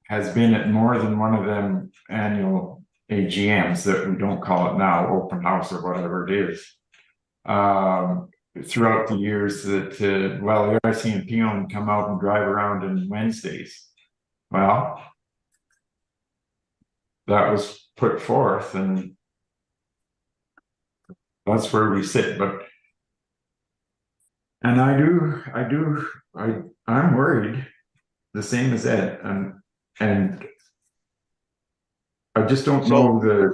has been at more than one of them annual AGMs that we don't call it now, open house or whatever it is. Throughout the years that, well, the RCMP only come out and drive around on Wednesdays. Well, that was put forth and that's where we sit, but and I'm worried the same as Ed, and I just don't know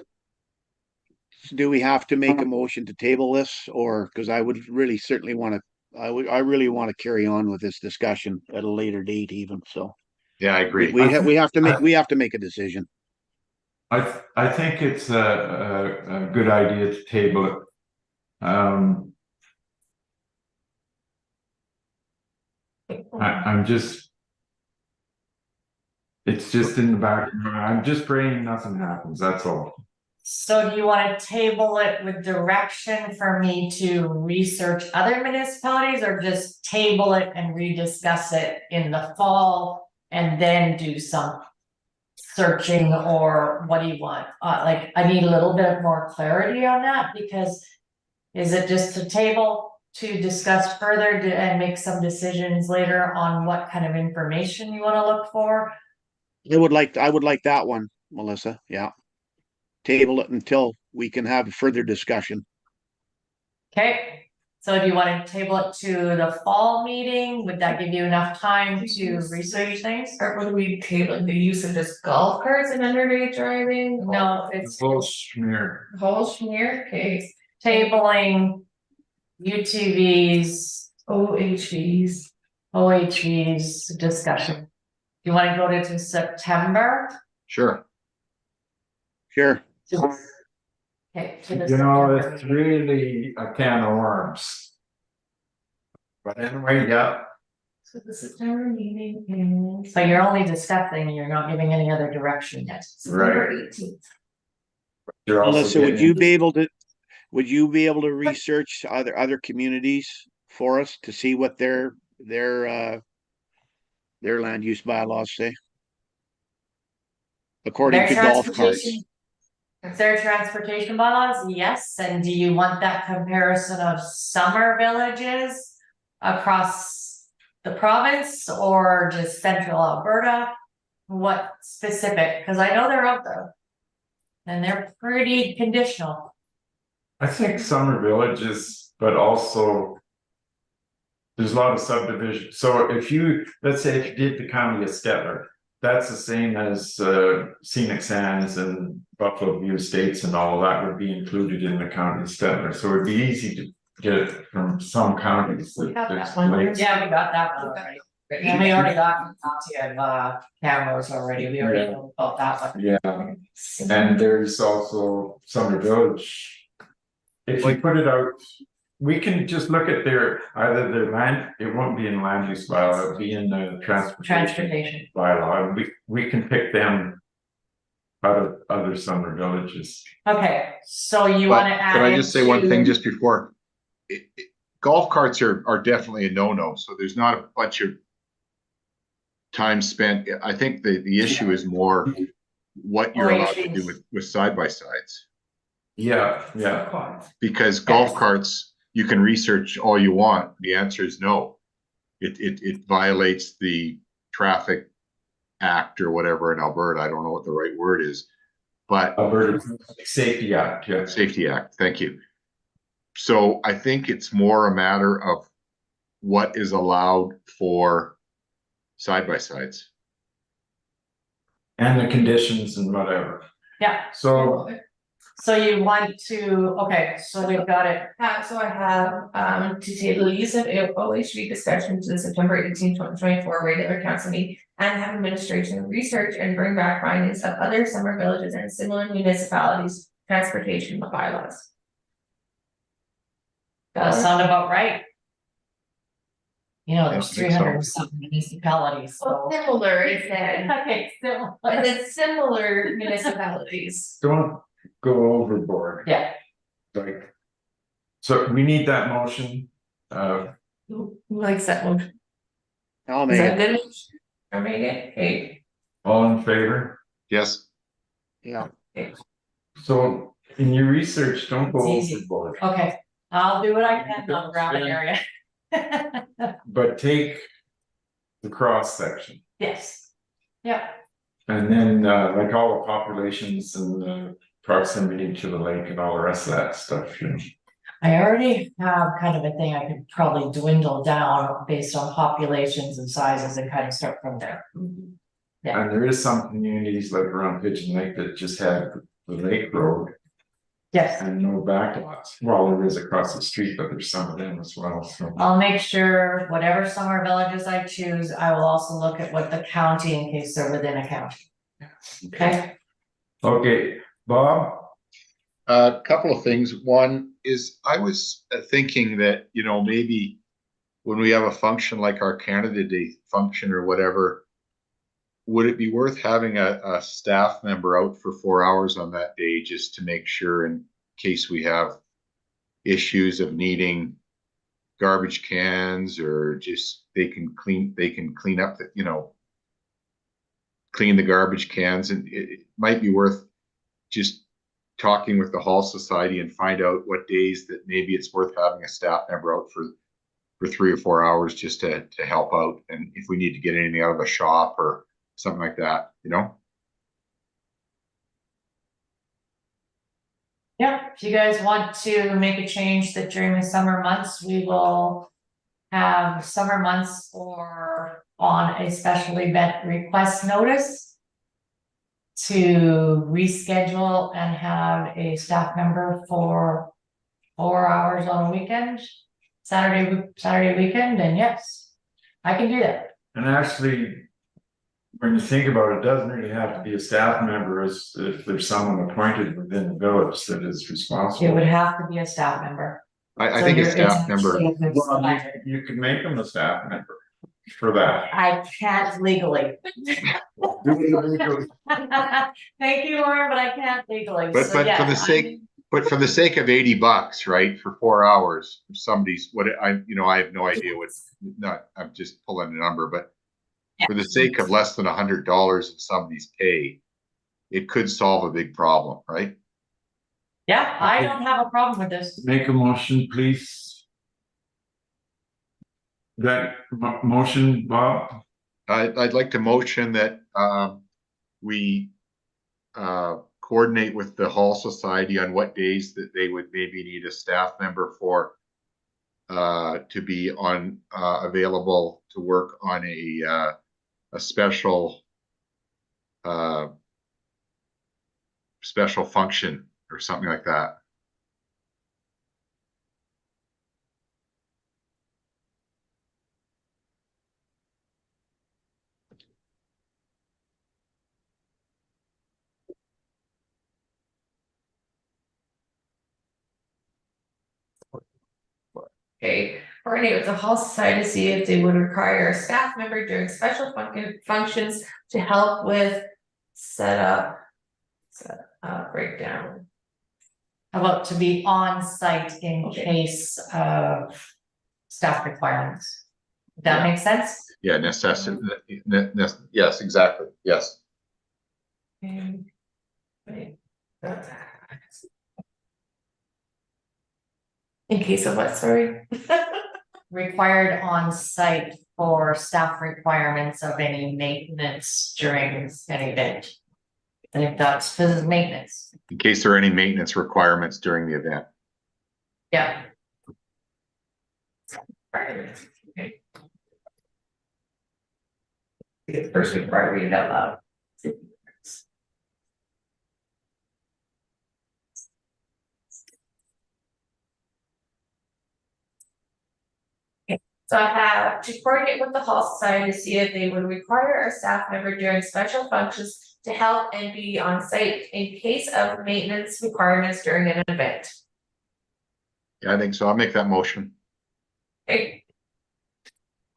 do we have to make a motion to table this, or, because I would really certainly want to, I really want to carry on with this discussion at a later date even, so. Yeah, I agree. We have to make a decision. I think it's a good idea to table it. I'm just, it's just in the back. I'm just praying nothing happens. That's all. So do you want to table it with direction for me to research other municipalities, or just table it and rediscuss it in the fall and then do some searching, or what do you want? Like, I need a little bit more clarity on that, because is it just a table to discuss further and make some decisions later on what kind of information you want to look for? I would like that one, Melissa, yeah. Table it until we can have further discussion. Okay, so do you want to table it to the fall meeting? Would that give you enough time to research things? Or would we table the use of just golf carts and underage driving? No, it's Whole smear. Whole schmear, okay, tabling UTVs, OHVs. OHVs discussion. You want to go to September? Sure. Sure. Okay. to the You know, September it's meeting. really a can of worms. But anyway, yeah, So the September meeting is So you're only discussing, you're not giving any other direction yet. September 18th. you're also Melissa, would getting, you be able to, would you be able to research other communities for us to see what their land use bylaws say? According Their to golf carts. transportation, their transportation bylaws, yes, and do you want that comparison of summer villages across the province or just central Alberta? What specific, cause I know they're out there. And they're pretty conditional. I think summer villages, but also. There's a lot of subdivision, so if you, let's say if you did the county of Stettler, that's the same as Scenic Sands and Buffalo View Estates and all that would be included in the county of Stettler, so it'd be easy to get it from some counties. We have There's that one. lakes. Yeah, we got that one already. And we already got a copy of cameras already, we already know about that one. Yeah, and there's also Summer Village. If you put it out, we can just look at either their land, it won't be in land use bylaw, it'll be in the transportation bylaw, and we can pick them. Out of other summer villages. Okay, so you But wanna add. could I just say one thing into- just before? Golf carts are definitely a no-no, so there's not a bunch of time spent. I think the issue is more what you're allowed to do with side-by-sides. Yeah. Because golf carts, you can research all you want. The answer is no. It violates the traffic act or whatever in Alberta. I don't know what the right word is, but Alberta Safety Act, yeah. Safety Act, thank you. So I think it's more a matter of what is allowed for side-by-sides. And the conditions and whatever, Yeah, so. so you want to, okay, so we've got it, So I have, to table use of OHV discussion to the September 18, 2024 regular council meeting. And have administration research and bring back findings of other summer villages and similar municipalities, transportation bylaws. that sound about right. You know, there's I think so. 300 and some municipalities, so. Similar, it said, Okay, so. it said similar municipalities. Don't go overboard, Yeah, like. So we need that motion, Who likes that motion? I'll Is make that it, good? I made it, hey, all in favor? Yes, yeah. So in your research, don't go It's easy. overboard, okay, I'll do what I can on the gravel area. but take. The cross section, Yes, yeah, and then like all the populations and the proximity to the lake and all the rest of that stuff, you know. I already have kind of a thing I could probably dwindle down based on populations and sizes and kind of start from there. Yeah. And there is some communities like around Pigeon Lake that just have the lake road Yes, and no backlots. Well, there is across the street, but there's some of them as well, so. I'll make sure whatever summer villages I choose, I will also look at what the county in case they're within a county. Okay, Okay, Bob? a couple of things. One is I was thinking that, maybe when we have a function like our Canada Day function or whatever, would it be worth having a staff member out for 4 hours on that day just to make sure in case we have issues of needing garbage cans or just they can clean up the, clean the garbage cans, and it might be worth just talking with the Hall Society and find out what days that maybe it's worth having a staff member out for 3 or 4 hours just to help out, and if we need to get anything out of the shop or something like that, yeah, if you guys want to make a change that during the summer months, we will have summer months or on a special event request notice to reschedule and have a staff member for 4 hours on a weekend, Saturday weekend, and yes, I can do that. And actually, when you think about it, it doesn't really have to be a staff member as if there's someone appointed within the village that is It would responsible. have to be a staff member. I So think a you're- staff it's member, actually a Well, supervisor. you could make them a staff member for that. I can't legally. Thank you, Lauren, but I can't legally. But- So, but for yeah, the sake- I'm- but for the sake of $80, right, for 4 hours, if somebody's, what, I have no idea what, not, I'm just pulling a number, but for the sake of less than $100 in somebody's pay, it could solve a big problem, right? Yeah, I don't have a problem with this. Make a motion, please. That motion, Bob? I'd like to motion that, we, coordinate with the Hall Society on what days that they would maybe need a staff member for, to be on, available to work on a special, special function or something like that. Okay, coordinate with the Hall Society to see if they would require a staff member during special functions to help with setup. Breakdown. How about to be on site in Okay. case of staff requirements? That makes sense? Yeah, necessity, yes, exactly, yes. And- wait, In case of what, sorry? Required on site for staff requirements of any maintenance during an event. And if that's, this is maintenance, In case there are any maintenance requirements during the event. yeah. Okay. First, we probably read it out loud. So I have to coordinate with the Hall Society to see if they would require a staff member during special functions to help and be on site in case of maintenance requirements during an event. Yeah, I think so. I'll make that motion. Okay,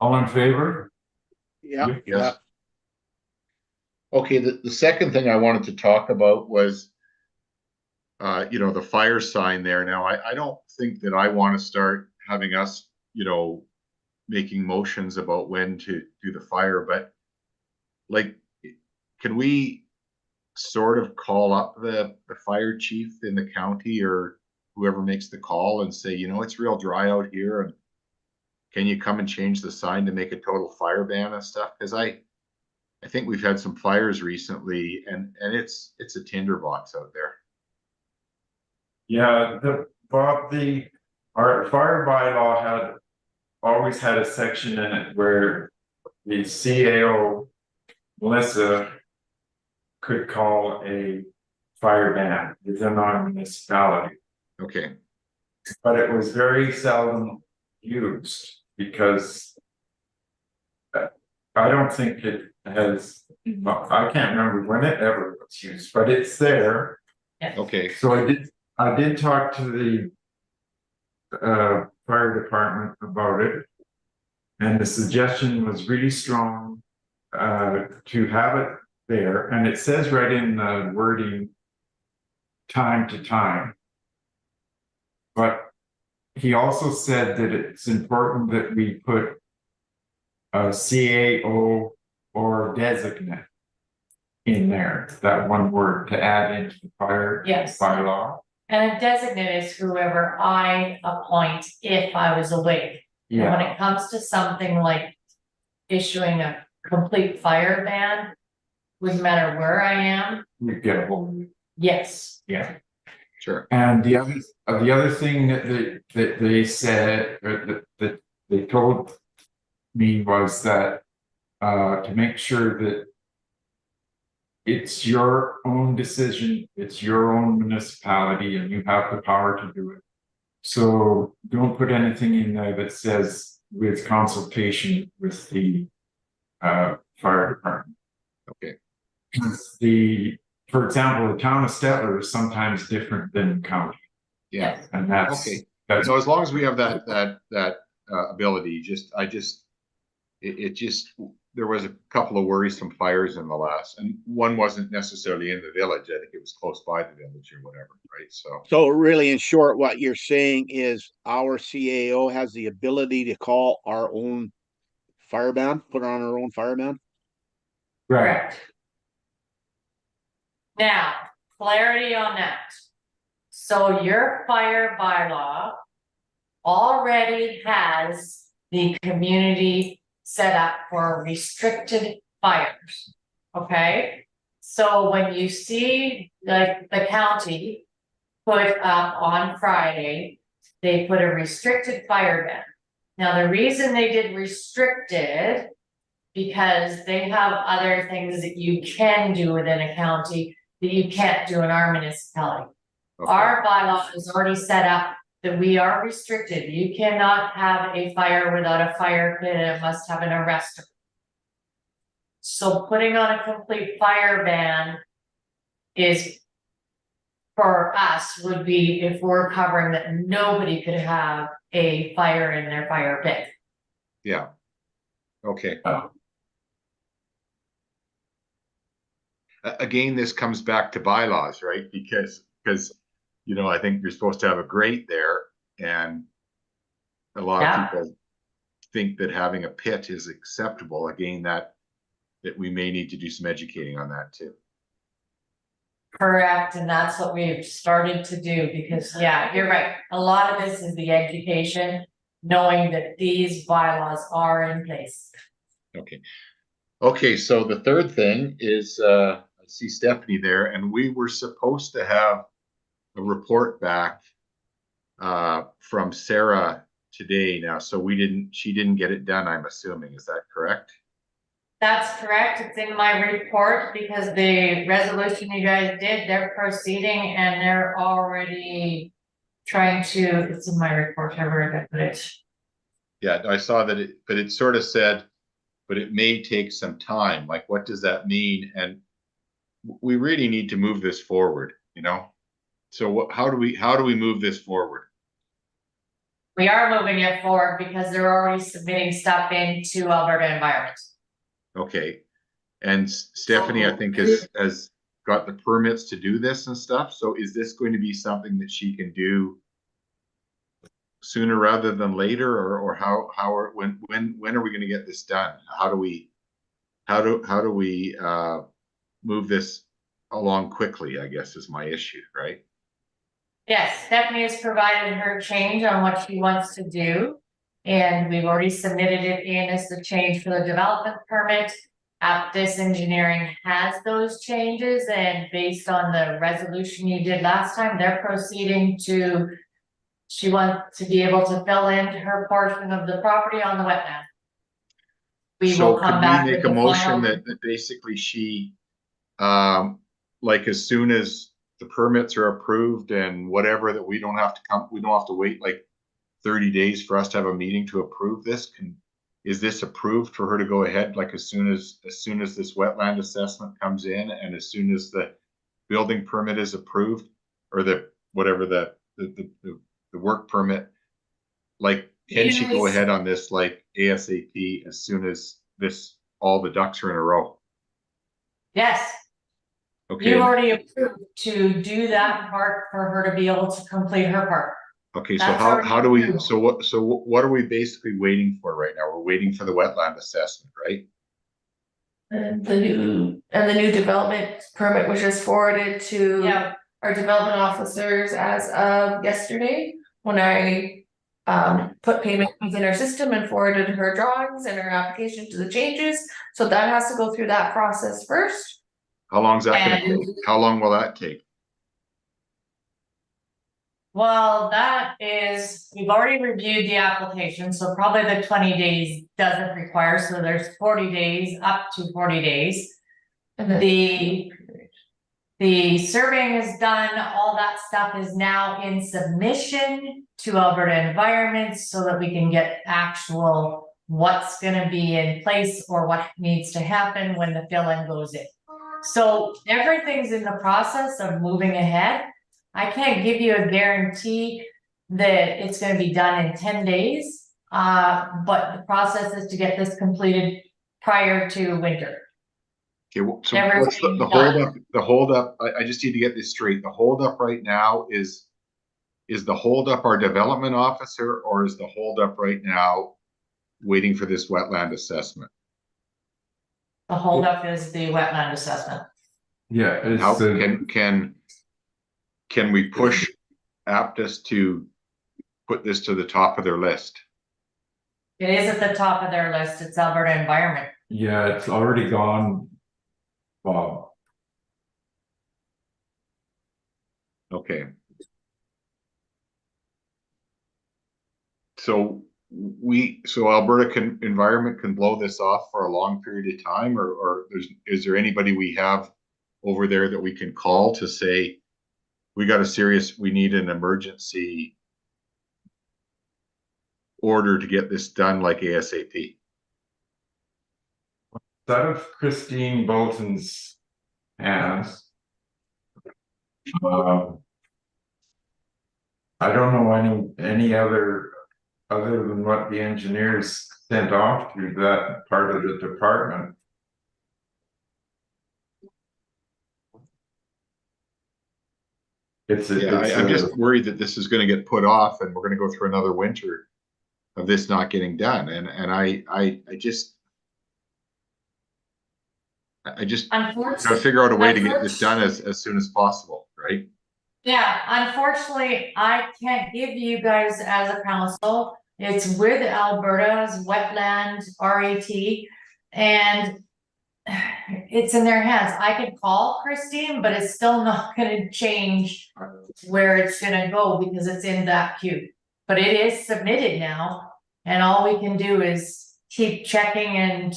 All in favor? Yeah, yeah. Yes. Okay, the second thing I wanted to talk about was, the fire sign there. Now, I don't think that I want to start having us, making motions about when to do the fire, but like, can we sort of call up the fire chief in the county or whoever makes the call and say, it's real dry out here, and can you come and change the sign to make a total fire ban and stuff? Because I think we've had some fires recently, and it's a tinderbox out there. Yeah, our fire bylaw always had a section in it where the CAO, Melissa, could call a fire ban within our municipality, Okay, but it was very seldom used because I don't think it has, I can't remember when it ever was used, but it's there. okay, So I did talk to the fire department about it. And the suggestion was really strong to have it there, and it says right in the wording time to time. But he also said that it's important that we put a CAO or designate in there, that one word to add into the fire Yes. bylaw. And a designate is whoever I appoint if I was awake. And when Yeah, it comes to something like issuing a complete fire ban, wouldn't matter where I am, we get a hold. yes. Yeah. sure. And the other thing that they said, or that they told me was that to make sure that it's your own decision, it's your own municipality, and you have the power to do it. So don't put anything in there that says with consultation with the fire department. Okay, For example, the town of Stettler is sometimes different than county, yeah, and that's, okay. that's, So as long as we have that ability, it just, there was a couple of worrisome fires in the last, and one wasn't necessarily in the village. I think it was close by the village or whatever, right? So really, in short, what you're saying is our CAO has the ability to call our own fire ban, put on our own fire ban? right, Correct. Now, clarity on that. So your fire bylaw already has the community set up for restricted fires. Okay, so when you see like the county put up on Friday, they put a restricted fire ban. Now, the reason they did restricted, because they have other things that you can do within a county that you can't do in our municipality. Okay. Our bylaw is already set up that we are restricted. You cannot have a fire without a fire pit, and it must have an arrestor. So putting on a complete fire ban is, for us, would be if we're covering that nobody could have a fire in their fire pit. Yeah. Okay. Again, this comes back to bylaws, right? Because, you know, I think you're supposed to have a grate there, and a lot of Yeah. people think that having a pit is acceptable. Again, that we may need to do some educating on that too. Correct, and that's what we've started to do, because, yeah, you're right, a lot of this is the education, knowing that these bylaws are in place. Okay. Okay, so the third thing is, I see Stephanie there, and we were supposed to have a report back from Sarah today now, so she didn't get it done, I'm assuming, is that correct? That's correct, it's in my report, because the resolution you guys did, they're proceeding and they're already trying to, it's in my report, however I put it. Yeah, I saw that but it sort of said, but it may take some time. Like, what does that mean? And we really need to move this forward, you know? So how do we move this forward? We are moving it forward because they're already submitting stuff into Alberta Environment. Okay. And Stephanie, I think, has got the permits to do this and stuff. So is this going to be something that she can do sooner rather than later, or when are we going to get this done? How do we move this along quickly, I guess, is my issue, right? Yes, Stephanie has provided her change on what she wants to do. And we've already submitted it in as the change for the development permit. Aptis Engineering has those changes, and based on the resolution you did last time, they're proceeding to. She wants to be able to fill in her portion of the property on the wetland. We So will come could back we with make a the motion final. that basically she, like, as soon as the permits are approved and whatever, that we don't have to wait like 30 days for us to have a meeting to approve this? Is this approved for her to go ahead, like as soon as this wetland assessment comes in, and as soon as the building permit is approved, or the work permit, like, can she go ahead on this like ASAP as soon as all the ducks are in a row? Yes, Okay. you already approved to do that part for her to be able to complete her part. Okay, so That's how already do we, approved. so what are we basically waiting for right now? We're waiting for the wetland assessment, right? And the new development permit was just forwarded to Yeah, our development officers as of yesterday, when I put payment within our system and forwarded her drawings and her application to the changes. So that has to go through that process first. How long is that gonna And- take? How long will that take? well, that is, we've already reviewed the application, so probably the 20 days doesn't require, so there's 40 days, up to 40 days. And then The surveying is done, all that stuff is now in submission to Alberta Environment so that we can get actual what's gonna be in place or what needs to happen when the fill-in goes in. So everything's in the process of moving ahead. I can't give you a guarantee that it's gonna be done in 10 days. But the process is to get this completed prior to winter. Okay, so Everything what's the done. holdup? The holdup, I just need to get this straight. The holdup right now is the holdup our development officer, or is the holdup right now waiting for this wetland assessment? The holdup is the wetland assessment. Yeah, And how it's, can we push Aptus to put this to the top of their list? It is at the top of their list. It's Alberta Environment. yeah, it's already gone, Bob. Okay. So Alberta Environment can blow this off for a long period of time, or is there anybody we have over there that we can call to say, we need an emergency order to get this done like ASAP? That of Christine Bolton's hands. I don't know any other than what the engineers sent off to that part of the department. I'm just worried that this is going to get put off and we're going to go through another winter of this not getting done. And I just Unfortunately. gotta figure out a way to get this done as soon as possible, right? Yeah, unfortunately, I can't give you guys as a council. It's with Alberta's wetland RAT and it's in their hands. I could call Christine, but it's still not gonna change where it's gonna go because it's in that queue. But it is submitted now and all we can do is keep checking, and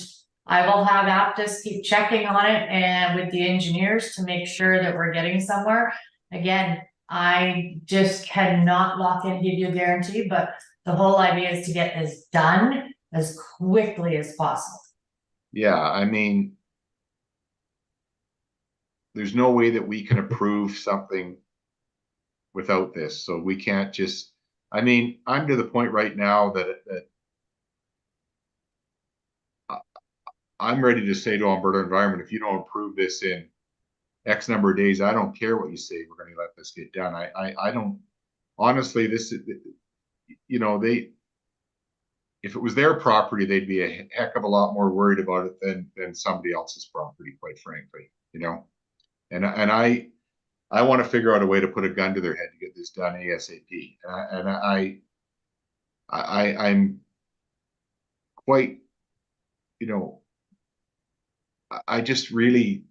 I will have Aptus keep checking on it and with the engineers to make sure that we're getting somewhere. Again, I just cannot lock in, give you a guarantee, but the whole idea is to get this done as quickly as possible. Yeah, I mean, there's no way that we can approve something without this, so we can't just, I mean, I'm to the point right now that I'm ready to say to Alberta Environment, if you don't approve this in X number of days, I don't care what you say, we're gonna let this get done. I don't, honestly, this is, you know, if it was their property, they'd be a heck of a lot more worried about it than somebody else's property, quite frankly, you know? And I want to figure out a way to put a gun to their head to get this done ASAP. I'm quite, you know, I just really,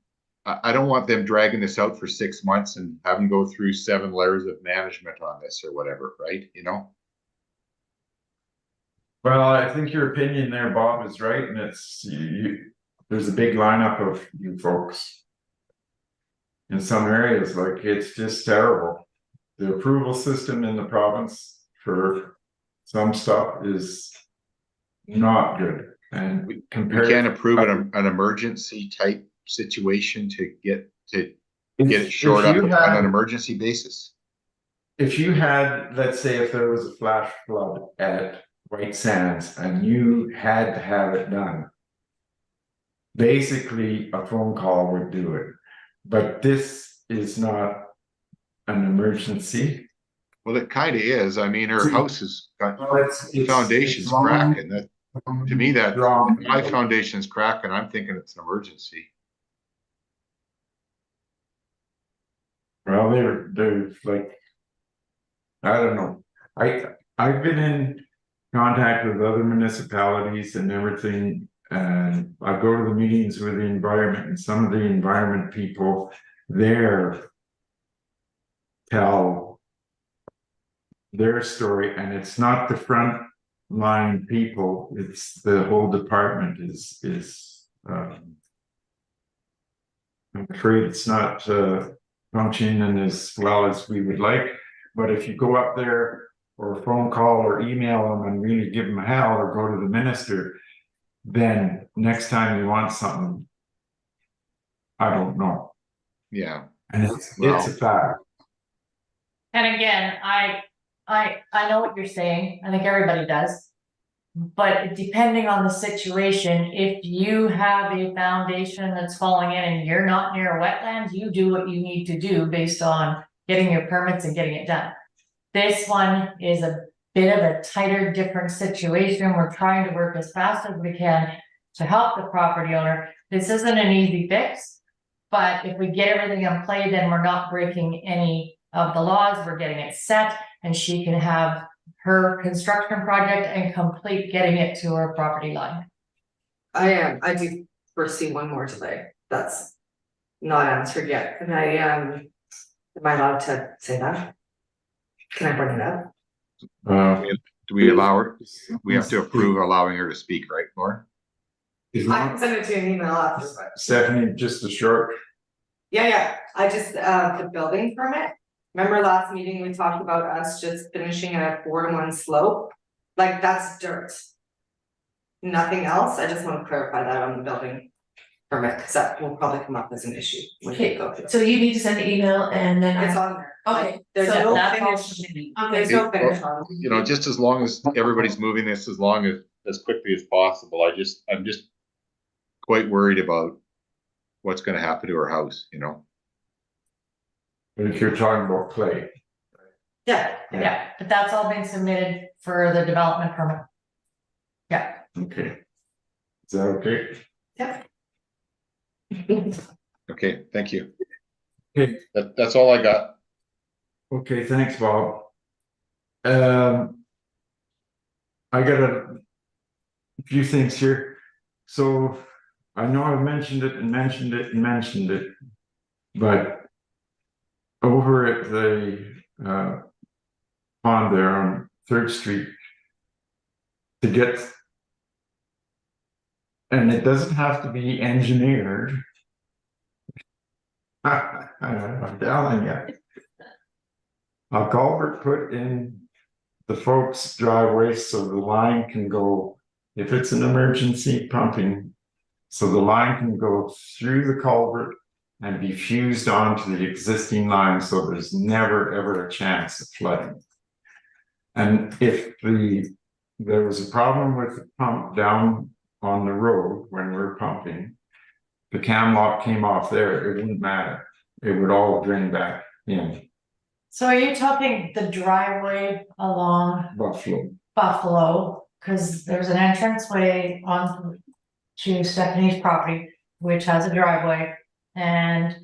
I don't want them dragging this out for 6 months and having to go through 7 layers of management on this or whatever, right? You know? Well, I think your opinion there, Bob, is right, and it's there's a big lineup of you folks. In some areas, like it's just terrible. The approval system in the province for some stuff is not good. And We can't approve an emergency type situation to get it shored up on an emergency basis. If you had, let's say, if there was a flash flood at White Sands and you had to have it done, basically a phone call would do it. But this is not an emergency. Well, it kind of is. I mean, her house has got foundations it's wrong. cracking. That, to me, that Wrong. my foundation's cracking. I'm thinking it's an emergency. Well, they're like, I don't know. I've been in contact with other municipalities and everything, and I go to the meetings with the environment, and some of the environment people there tell their story, and it's not the front line people, it's the whole department is I'm afraid it's not functioning as well as we would like. But if you go up there or a phone call or email them and really give them hell or go to the minister, then next time you want something, I don't know. Yeah, And it's Wow. a fact. And again, I know what you're saying, I think everybody does. But depending on the situation, if you have a foundation that's falling in and you're not near a wetland, you do what you need to do based on getting your permits and getting it done. This one is a bit of a tighter, different situation. We're trying to work as fast as we can to help the property owner. This isn't an easy fix, but if we get everything in play, then we're not breaking any of the laws. We're getting it set, and she can have her construction project and complete getting it to her property line. I do foresee one more delay, that's not answered yet, and am I allowed to say that? Can I bring it up? do we allow her, we have to approve allowing her to speak, right, Laura? I can send it to you an email after, but, Stephanie, just a short, yeah, I just, the building permit. Remember last meeting, we talked about us just finishing at a 4-to-1 slope, like that's dirt. Nothing else, I just want to clarify that on the building permit, cause that will probably come up as an issue when we Okay, go through. So you need to send an email and then It's I, on there. okay, Like, there's so no That's all finish, she needs. okay, there's no finish on it. You know, just as long as everybody's moving this as quickly as possible, I'm just quite worried about what's gonna happen to her house, you know? but if you're talking about clay, Yeah, Yeah, but that's all been submitted for the development permit. Yeah, okay. Is that okay? yeah. Okay, thank you. Okay. That's all I got. Okay, thanks, Bob. I got a few things here. So I know I've mentioned it, but over at the pond there on 3rd Street, to get, and it doesn't have to be engineered. I'm telling you. A culvert put in the folks' driveway so the line can go, if it's an emergency pumping, so the line can go through the culvert and be fused onto the existing line, so there's never ever a chance of flooding. And if there was a problem with the pump down on the road when we're pumping, the cam lock came off there, it wouldn't matter. It would all drain back in so are you talking the driveway along Buffalo. Buffalo? Cause there's an entranceway on to Stephanie's property, which has a driveway. And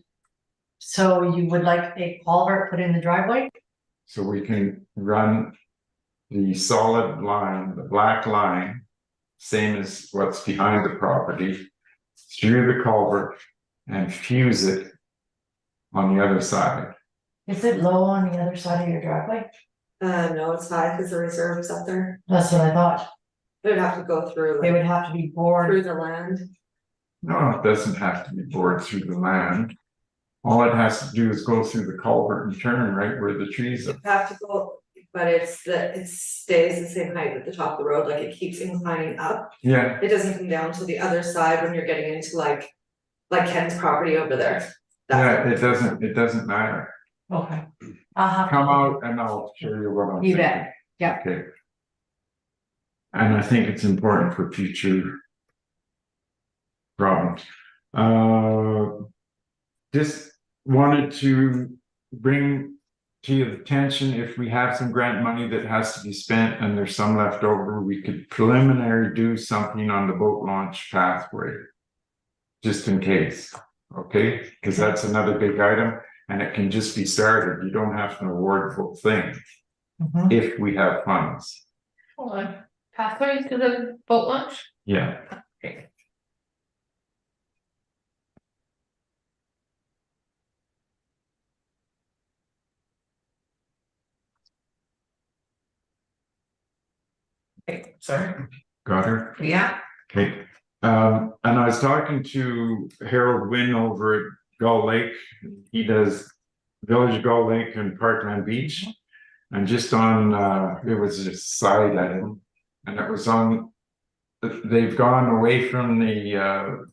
so you would like a culvert put in the driveway? So we can run the solid line, the black line, same as what's behind the property, through the culvert and fuse it on the other side. Is it low on the other side of your driveway? No, it's high because the reserve's up there. That's what I thought. It would have to go through, They like, would have to be through bored. the land. No, it doesn't have to be bored through the land. All it has to do is go through the culvert and turn right where the trees are. You have to go, but it stays the same height at the top of the road, like it keeps inclining up. Yeah, It doesn't come down to the other side when you're getting into like Ken's property over there. That's yeah, it doesn't matter. Okay. I'll have. to- Come out and I'll show you what I'm You thinking. bet, yeah. Okay. And I think it's important for future problems. Just wanted to bring to your attention, if we have some grant money that has to be spent and there's some left over, we could preliminary do something on the boat launch pathway. Just in case, okay? Because that's another big item and it can just be started. You don't have to award the whole thing Mhm. if we have funds. hold on, pathway to the boat launch? Yeah. Okay. Okay, sorry, Got her? yeah, Okay, and I was talking to Harold Wynn over at Gull Lake. He does Village of Gull Lake and Parkland Beach. And just on, it was a side item, and it was on, they've gone away from the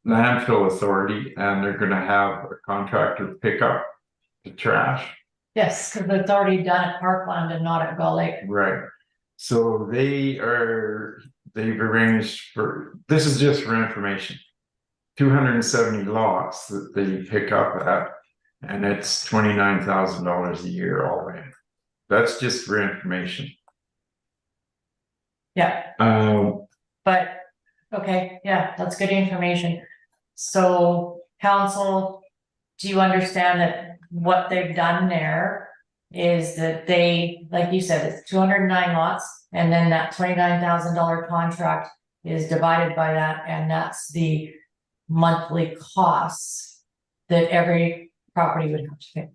landfill authority, and they're gonna have a contractor pick up the trash. Yes, because it's already done at Parkland and not at Gull Lake. Right. So they've arranged for, this is just for information. 270 lots that they pick up at, and it's $29,000 a year all in. That's just for information. Yeah, but, okay, yeah, that's good information. So, council, do you understand that what they've done there is that they, like you said, it's 209 lots, and then that $29,000 contract is divided by that, and that's the monthly costs that every property would have to pay.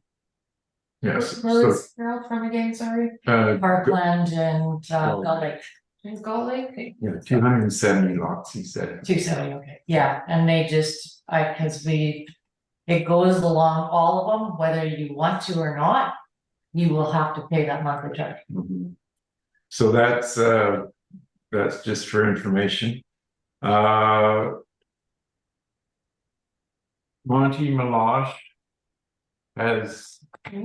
Yes, Where so, was Harold from again, sorry? Parkland and Gull Lake, In Gull Lake? yeah, 270 lots, he said. 270, okay, yeah, and they just, it goes along all of them, whether you want to or not, you will have to pay that monthly charge. Mhm. So that's just for information. Monty Meloche has, you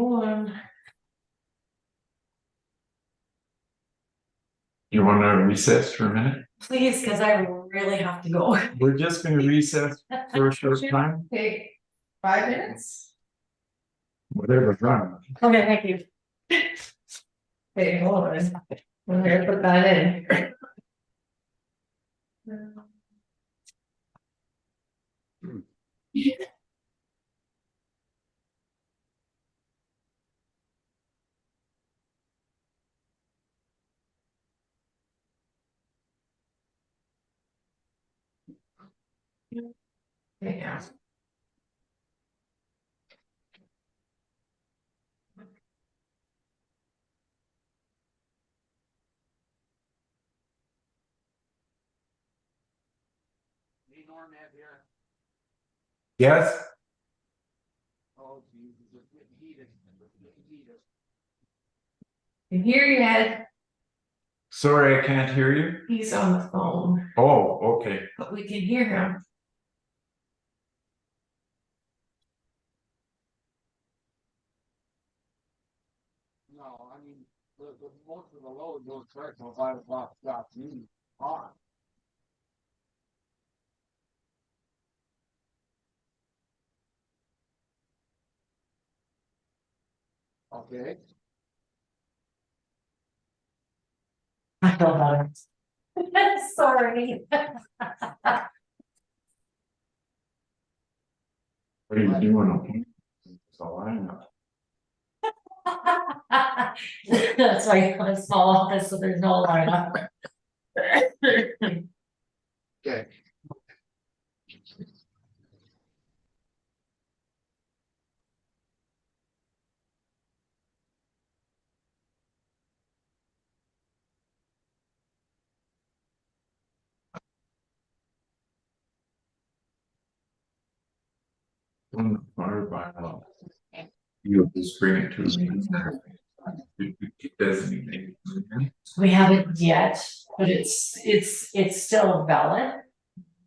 want to recess for a minute? Please, because I really have to go. We're just gonna recess for a short time, Okay, 5 minutes? whatever, run. Okay, thank you. Okay, hold on. I'm gonna put that in. Yeah. Yes? And here you had, Sorry, I can't hear you. he's on the phone, Oh, okay. but we can hear him. No, I mean, the most of the load goes correct till 5 o'clock, stops me on. Okay, I feel better. Sorry. What are you doing? That's all I know. That's why you have a small office, so there's no lineup. okay. On the fire bylaw. You'll just bring it to me. It doesn't make it. We haven't yet, but it's still valid.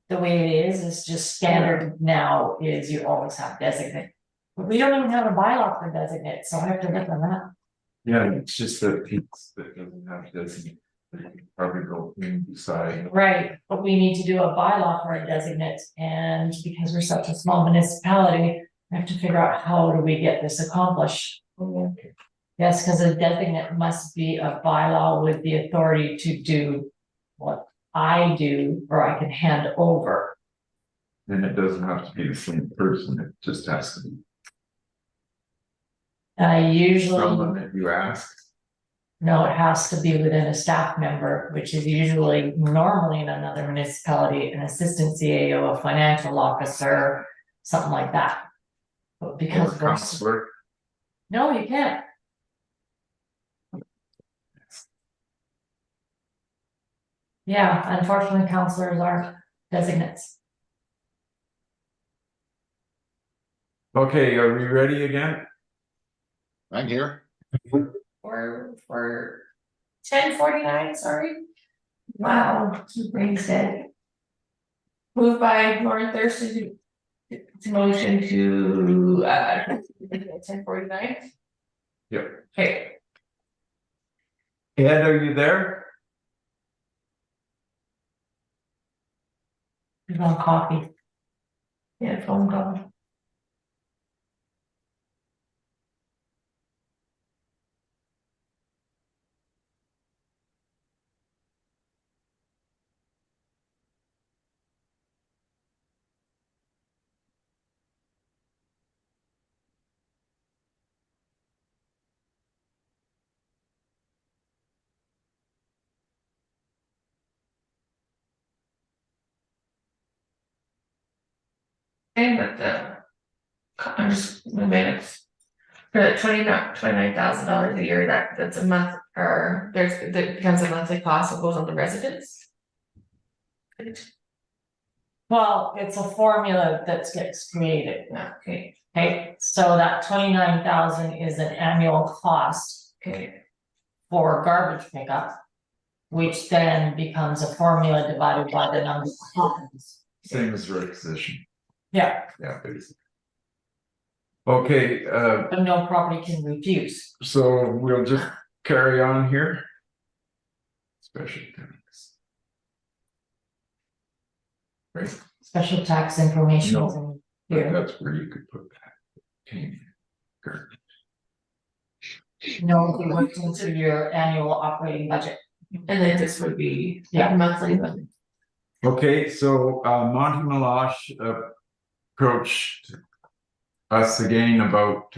The way it is just standard now is you always have designate. But we don't even have a bylaw for designate, so I have to look on that. Yeah, it's just that piece that doesn't have designate. Probably go inside. Right, but we need to do a bylaw for a designate, and because we're such a small municipality, we have to figure out how do we get this accomplished. Yes, because a designate must be a bylaw with the authority to do what I do, or I can hand over. And it doesn't have to be the same person, it just has to be And I someone usually, that you ask. no, it has to be within a staff member, which is usually normally in another municipality, an assistant CAO, a financial officer, something like that. But Or because we're, counselor. no, you can't. Yeah, unfortunately, counselors aren't designates. Okay, are we ready again? I'm here. for 10:49, sorry. Wow, brain's dead. Moved by Lauren Thurston to motion to 10:49. Yep. Okay, Ed, are you there? There's no coffee. yeah, phone call. Okay, but I'm just moving it. For that $29,000 a year, that's a month, or that becomes a monthly cost that goes on the residents. Well, it's a formula that gets created. Okay, Okay, so that 29,000 is an annual cost okay, for garbage pickup. Which then becomes a formula divided by the number of copies. Same as requisition. Yeah, Yeah, basically. Okay, but no property can refuse. so we'll just carry on here. Special tax. Right, Special tax information No. is in but here. that's where you could put that. Okay. Good. No, it works into your annual operating budget. and then this would be Yeah. monthly, but Okay, so Monty Malash approached us again about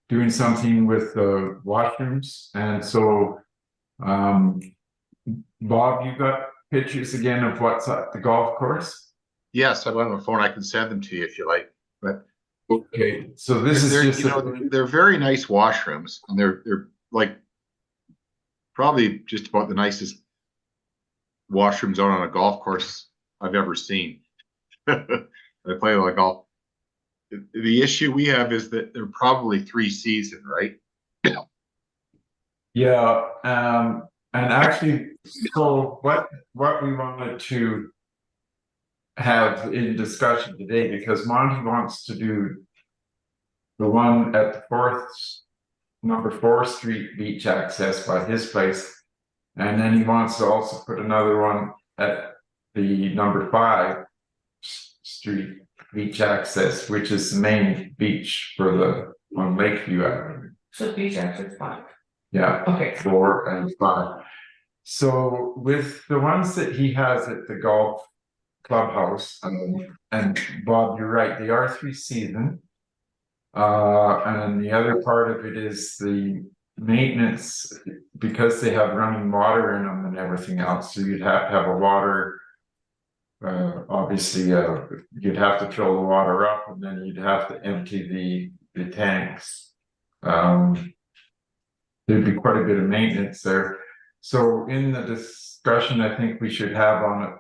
doing something with the washrooms, and so Bob, you got pictures again of what's at the golf course? Yes, I have my phone. I can send them to you if you like, but Okay, so this is they're, just you know, they're very nice washrooms, and they're like probably just about the nicest washrooms out on a golf course I've ever seen. I play a lot of golf. The issue we have is that they're probably 3-season, right? Yeah, and actually, so what we wanted to have in discussion today, because Monty wants to do the one at the number 4 Street beach access by his place, and then he wants to also put another one at the number 5 Street beach access, which is the main beach for the on Lakeview Avenue. so beach access 5. Yeah, Okay, 4 and 5. So with the ones that he has at the golf clubhouse, and Bob, you're right, they are 3-season. And the other part of it is the maintenance, because they have running water in them and everything else, so you'd have to have a water. Obviously, you'd have to fill the water up, and then you'd have to empty the tanks. There'd be quite a bit of maintenance there. So in the discussion, I think we should have on it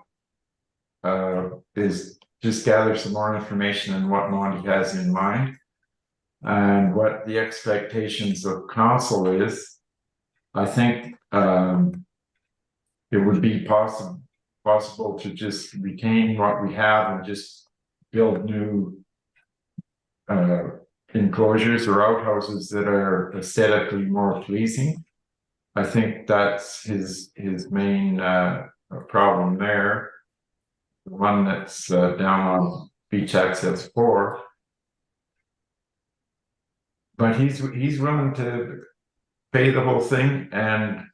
is just gather some more information on what Monty has in mind and what the expectations of council is. I think it would be possible to just retain what we have and just build new enclosures or outhouses that are aesthetically more pleasing. I think that's his main problem there. The one that's down on beach access 4. But he's willing to pay the whole thing and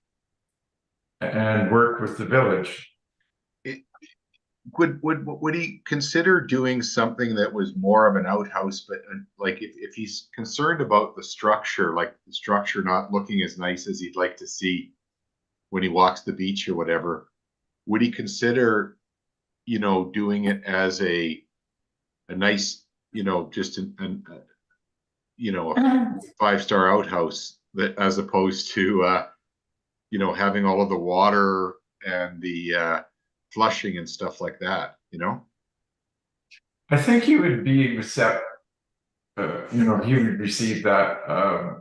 work with the village. Would he consider doing something that was more of an outhouse, but like if he's concerned about the structure, like the structure not looking as nice as he'd like to see when he walks the beach or whatever, would he consider, you know, doing it as a nice, you know, just a 5-star outhouse that, as opposed to you know, having all of the water and the flushing and stuff like that, you know? I think he would be receptive, you know, he would receive that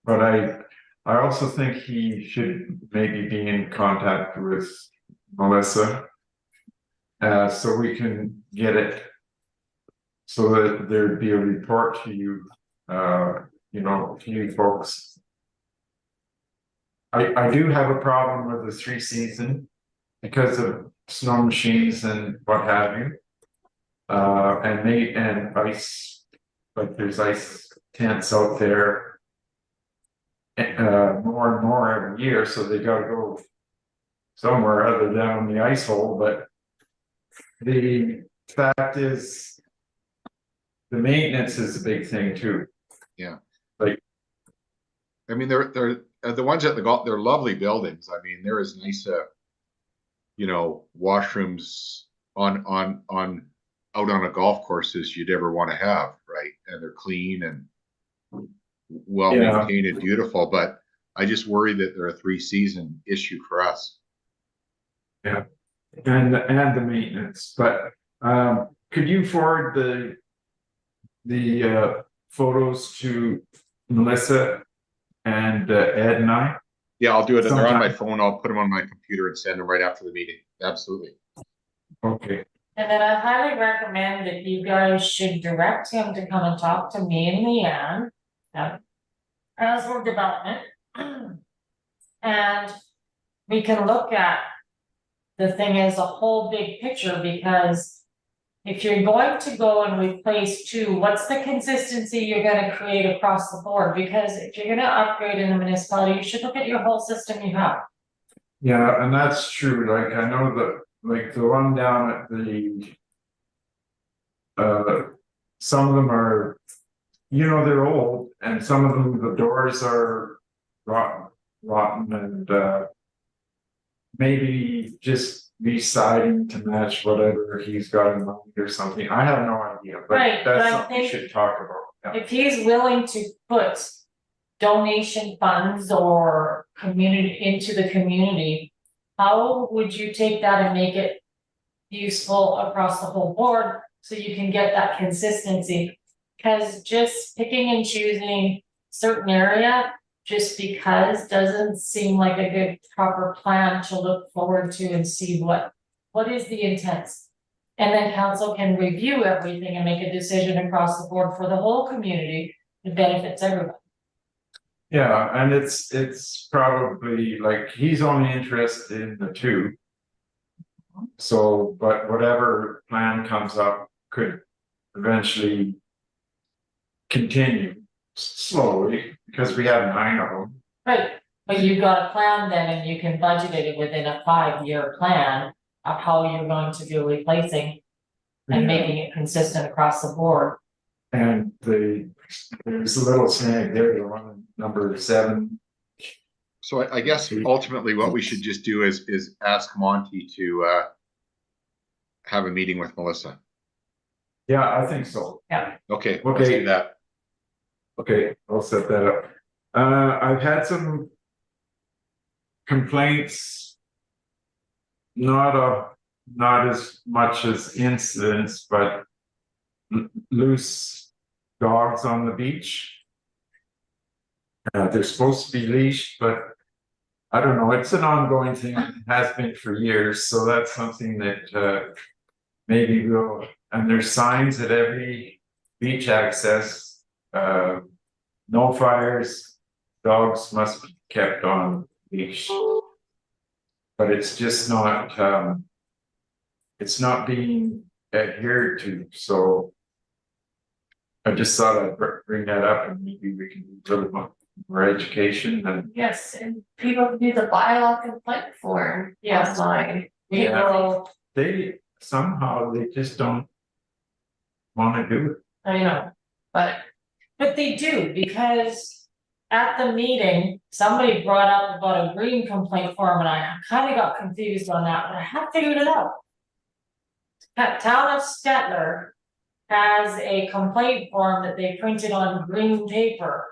But I also think he should maybe be in contact with Melissa. So we can get it. So that there'd be a report to you, to you folks. I do have a problem with the 3-season because of snow machines and what have you. And ice, like there's ice tents out there. More and more every year, so they gotta go somewhere other than on the ice hole, but. The fact is. The maintenance is a big thing too. I mean, they're the ones at the golf, they're lovely buildings. I mean, they're as nice, washrooms on out on a golf course as you'd ever want to have, right? And they're clean and well maintained and beautiful, but I just worry that they're a 3-season issue for us. Yeah, and the maintenance, but could you forward the photos to Melissa and Ed and I? Yeah, I'll do it. They're on my Sometime. phone. I'll put them on my computer and send them right after the meeting. Absolutely. Okay. And then I highly recommend that you guys should direct him to come and talk to me and Leanne. As for development. And we can look at the thing as a whole big picture, because if you're going to go and replace 2, what's the consistency you're gonna create across the board? Because if you're gonna upgrade in the municipality, you should look at your whole system you have. Yeah, and that's true, like I know that, like the one down at the. Some of them are, they're old, and some of them, the doors are rotten and maybe just re-siding to match whatever he's got in mind or something. I have no idea, but Right, but that's I something we think should talk about. Yeah. if he's willing to put donation funds or into the community, how would you take that and make it useful across the whole board so you can get that consistency? Because just picking and choosing certain area just because doesn't seem like a good proper plan to look forward to and see what is the intent. And then council can review everything and make a decision across the board for the whole community that benefits everyone. Yeah, and it's probably like he's only interested in the 2. So, but whatever plan comes up could eventually continue slowly, because we have 9 of them. Right, but you've got a plan then, and you can budget it within a 5-year plan of how you're going to do replacing and making it consistent across the board. And there's a little snag there, the one number 7. So I guess ultimately what we should just do is ask Monty to have a meeting with Melissa. Yeah, I think so. Okay, let's do that. Okay, I'll set that up. I've had some complaints. Not as much as incidents, but loose dogs on the beach. They're supposed to be leashed, but I don't know, it's an ongoing thing, has been for years, so that's something that maybe we'll, and there's signs at every beach access, no fires, dogs must be kept on leash. But it's just not, it's not being adhered to, so I just thought I'd bring that up, and maybe we can do a little more education and. Yes, and people can do the bylaw complaint form online. They somehow they just don't want to do it. I know, but They do, because at the meeting, somebody brought up about a green complaint form, and I kind of got confused on that, but I have figured it out. Town of Stettler has a complaint form that they printed on green paper.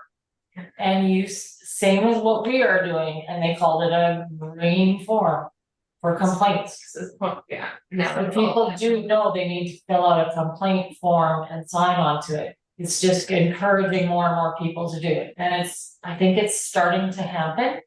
And same as what we are doing, and they called it a green form for complaints. yeah. So people do know they need to fill out a complaint form and sign on to it. It's just encouraging more and more people to do it, and I think it's starting to happen.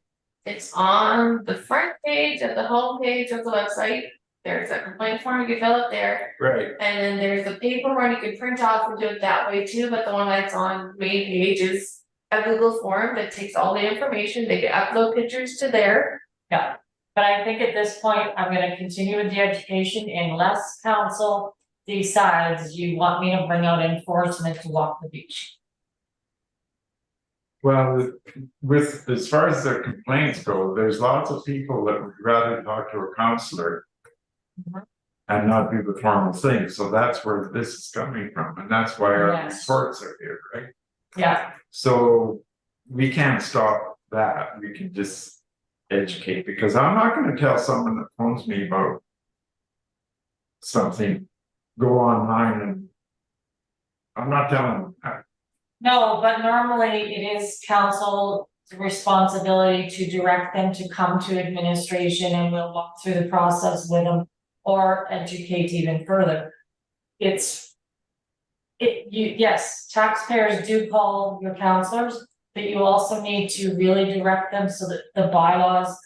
It's on the front page of the home page of the website. There's a complaint form you can fill out there. Right, And then there's a paper one you can print off and do it that way too, but the one that's on main page is a Google form that takes all the information, they can upload pictures to there. Yeah, but I think at this point, I'm gonna continue with the education unless council decides you want me to bring out enforcement to walk the beach. well, with, as far as the complaints go, there's lots of people that would rather talk to a counselor. Mhm. And not do the formal thing, so that's where this is coming from, and that's why our Yes. reports are here, right? Yeah, So we can't stop that, we can just educate, because I'm not gonna tell someone that phones me about something, go online and I'm not telling them that. no, but normally it is council's responsibility to direct them to come to administration and we'll walk through the process with them. Or educate even further. Yes, taxpayers do call your counselors, but you also need to really direct them so that the bylaws.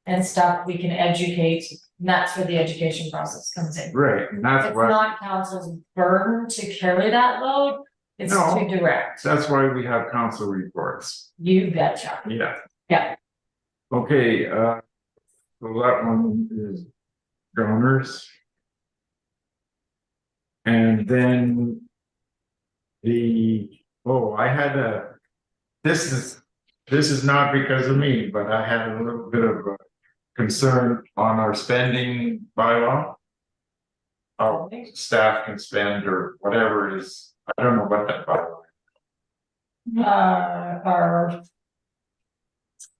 And stuff we can educate, and that's where the education process comes in. Right, and that's It's why, not council's burden to carry that load, it's No. to direct, that's why we have council reports, you betcha, yeah. yeah. Okay, so that one is donors. And then I had this is not because of me, but I had a little bit of a concern on our spending bylaw. Oh, staff can spend or whatever it is, I don't know what that bylaw is. Our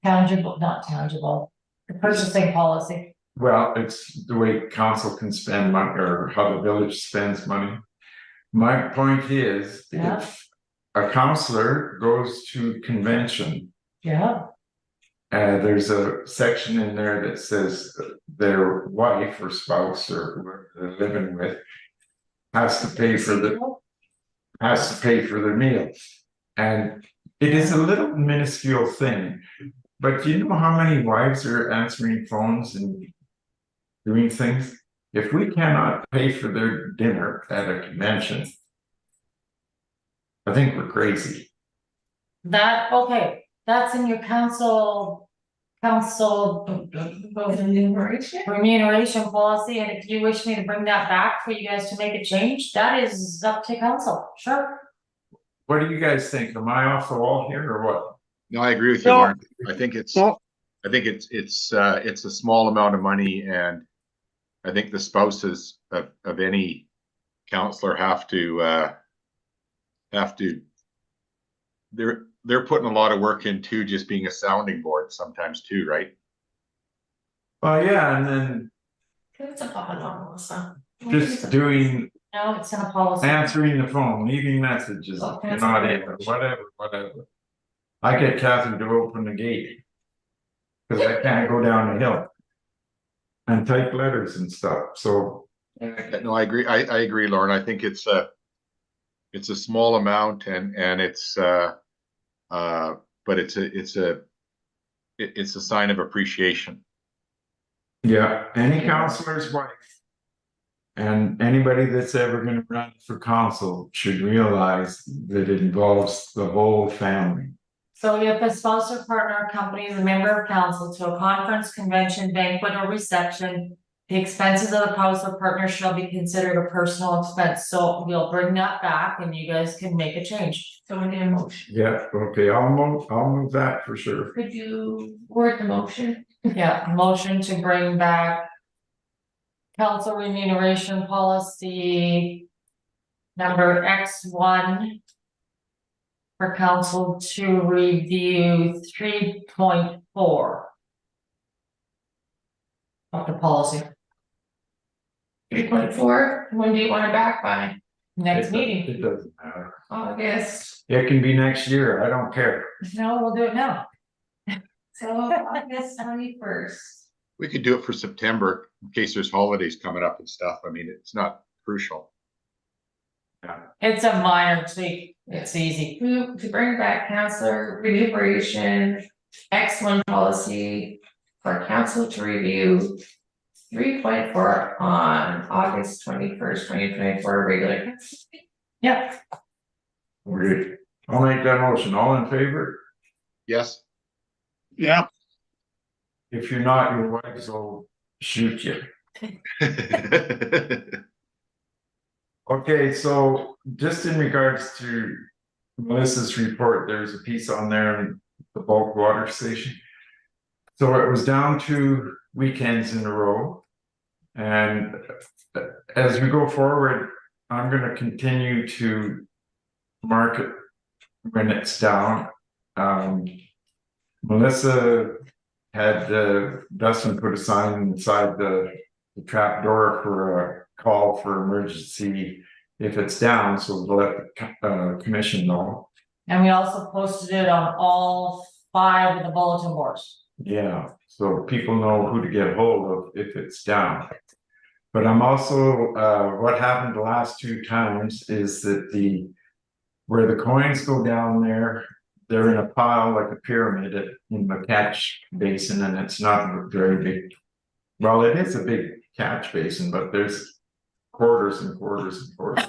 not tangible, the purchasing policy. Well, it's the way council can spend money or how the village spends money. My point is, Yeah. if a counselor goes to convention, Yeah. there's a section in there that says their wife or spouse or whoever they're living with has to pay for their meals. And it is a little minuscule thing, but do you know how many wives are answering phones and doing things? If we cannot pay for their dinner at a convention, I think we're crazy. That's in your council remuneration policy, and if you wish me to bring that back for you guys to make a change, that is up to council, sure. What do you guys think? Am I off the wall here or what? No, I agree with you, No. Lauren. I think it's No, it's a small amount of money, and I think the spouses of any counselor have to they're putting a lot of work into just being a sounding board sometimes too, right? Well, yeah, and then It's a bottom, Melissa. just doing, No, it's in a policy. answering the phone, leaving messages, Oh, you're that's not great. in, whatever. I get Catherine to open the gate. Cause I can't go down the hill. And type letters and stuff, so, No, I agree. I agree, Lauren. I think it's a small amount and it's but it's a sign of appreciation. yeah, any counselor's wife. And anybody that's ever gonna run for council should realize that it involves the whole family. So if a spouse or partner accompanies a member of council to a conference, convention, banquet, or reception, the expenses of the spouse or partner shall be considered a personal expense, so we'll bring that back and you guys can make a change. So we need a motion. Yeah, okay, I'll move that for sure. Could you word the motion? Yeah, motion to bring back council remuneration policy number X1 for council to review 3.4 of the policy. 3.4, when do you want it back by? Next It meeting. doesn't matter. August, It can be next year, I don't care. No, we'll do it now. so August 21st. We could do it for September in case there's holidays coming up and stuff. I mean, it's not crucial. It's a minor tweak. It's easy. To bring back council remuneration X1 policy for council to review 3.4 on August 21st, 2024, regular council meeting. Yep, Great. I'll make that motion. All in favor? Yes. Yeah, If you're not, your wives will shoot you. Okay, so just in regards to Melissa's report, there's a piece on there in the bulk water station. So it was down 2 weekends in a row. And as we go forward, I'm gonna continue to mark it when it's down. Melissa had Dustin put a sign inside the trap door for a call for emergency if it's down, so we'll let the commission know. and we also posted it on all 5 of the bulletin boards. Yeah, so people know who to get hold of if it's down. But I'm also, what happened the last 2 times is that where the coins go down there, they're in a pile like a pyramid in the catch basin, and it's not very big. Well, it is a big catch basin, but there's quarters and quarters and quarters.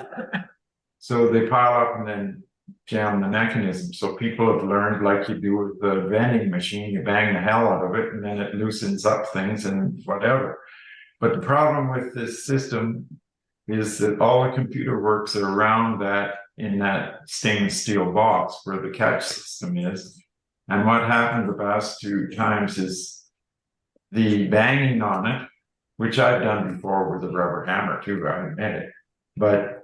So they pile up and then jam the mechanism. So people have learned, like you do with the vending machine, you bang the hell out of it and then it loosens up things and whatever. But the problem with this system is that all the computer works are around that in that stainless steel box where the catch system is. And what happened the past 2 times is the banging on it, which I've done before with a rubber hammer too, I admit it, but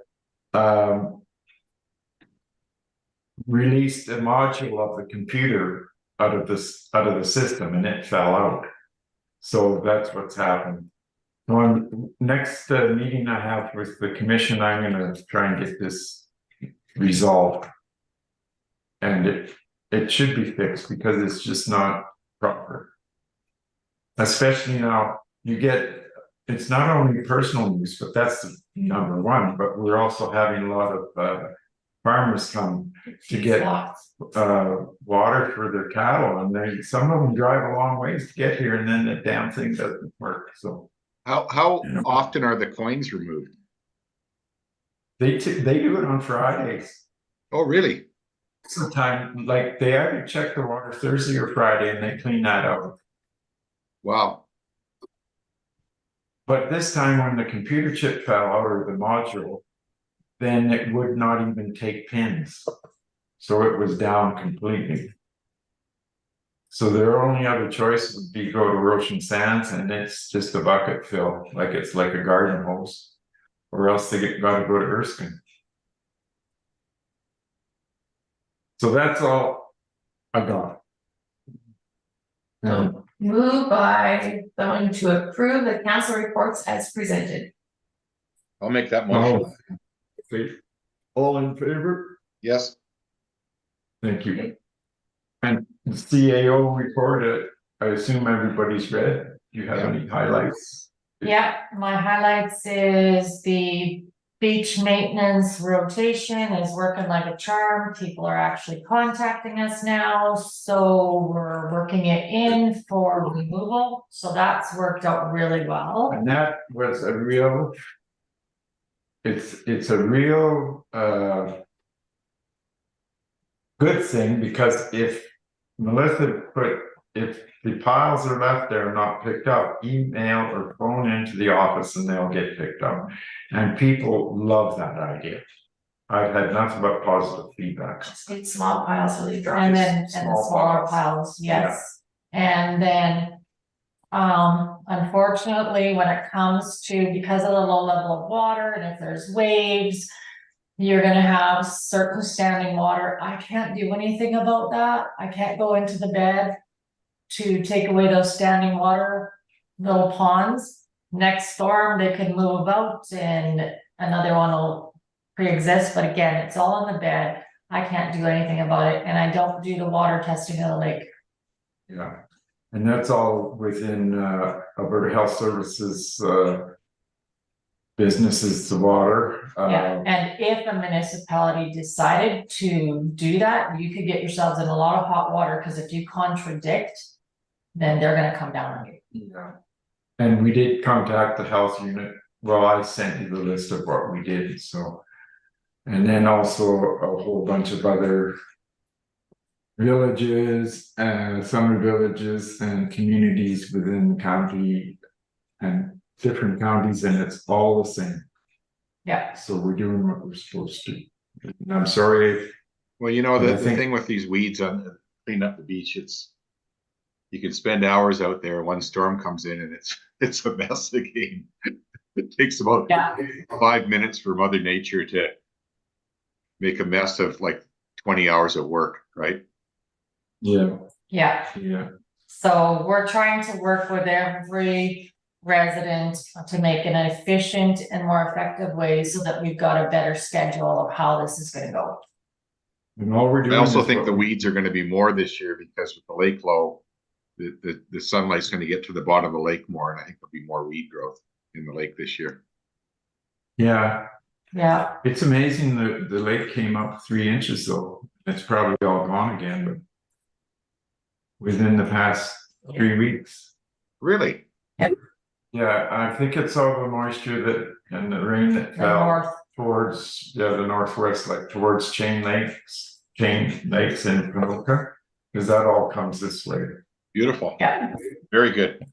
released a module of the computer out of the system and it fell out. So that's what's happened. On next meeting I have with the commission, I'm gonna try and get this resolved. And it should be fixed because it's just not proper. Especially now, it's not only personal use, but that's the number one, but we're also having a lot of farmers come to get water for their cattle, and some of them drive a long ways to get here, and then the damn thing doesn't work. So How often are the coins removed? they do it on Fridays. Oh, really? Sometimes, like they either check the water Thursday or Friday, and they clean that out. Wow. But this time, when the computer chip fell out or the module, then it would not even take pins. So it was down completely. So their only other choice would be go to Roshan Sands, and it's just a bucket fill, like it's like a garden hose, or else they gotta go to Erskine. So that's all I got. Move by going to approve the council reports as presented. I'll make that motion. All in favor? Yes. Thank you. And the CAO report, I assume everybody's read. Do you have any highlights? Yeah, my highlights is the beach maintenance rotation is working like a charm. People are actually contacting us now, so we're working it in for removal. So that's worked out really well. And that was a real, it's a real good thing, because if the piles are left there not picked up, email or phone into the office and they'll get picked up. And people love that idea. I've had nothing but positive feedback. Just need small piles really dry. And then, and the Small smaller piles. piles, yes. And then, unfortunately, when it comes to, because of the low level of water, and if there's waves, you're gonna have certain standing water. I can't do anything about that. I can't go into the bed to take away those standing water, little ponds. Next storm, they could move out and another one will pre-exist, but again, it's all in the bed. I can't do anything about it, and I don't do the water testing of the lake. Yeah, and that's all within Alberta Health Services businesses to water. Yeah, and if a municipality decided to do that, you could get yourselves in a lot of hot water, because if you contradict, then they're gonna come down on you. Yeah. And we did contact the health unit. Well, I sent you the list of what we did, so. And then also a whole bunch of other villages and summer villages and communities within the county and different counties, and it's all the same. Yeah, So we're doing what we're supposed to. And I'm sorry. Well, you know, But I the think- thing with these weeds on clean up the beach, you can spend hours out there, one storm comes in and it's a mess again. It takes about yeah, 5 minutes for Mother Nature to make a mess of like 20 hours of work, right? Yeah, yeah. yeah. So we're trying to work with every resident to make an efficient and more effective way so that we've got a better schedule of how this is gonna go. And all we're doing. I also is think what the we- weeds are gonna be more this year because with the lake low, the sunlight's gonna get to the bottom of the lake more, and I think there'll be more weed growth in the lake this year. Yeah, Yeah, it's amazing the lake came up 3 inches though. It's probably all gone again, but. Within the past 3 weeks. Really? Yeah, I think it's all the moisture that and the rain that the fell north, towards, the northwest, like towards Chain Lakes in Panoka. Cause that all comes this way. Beautiful. yeah. Very good.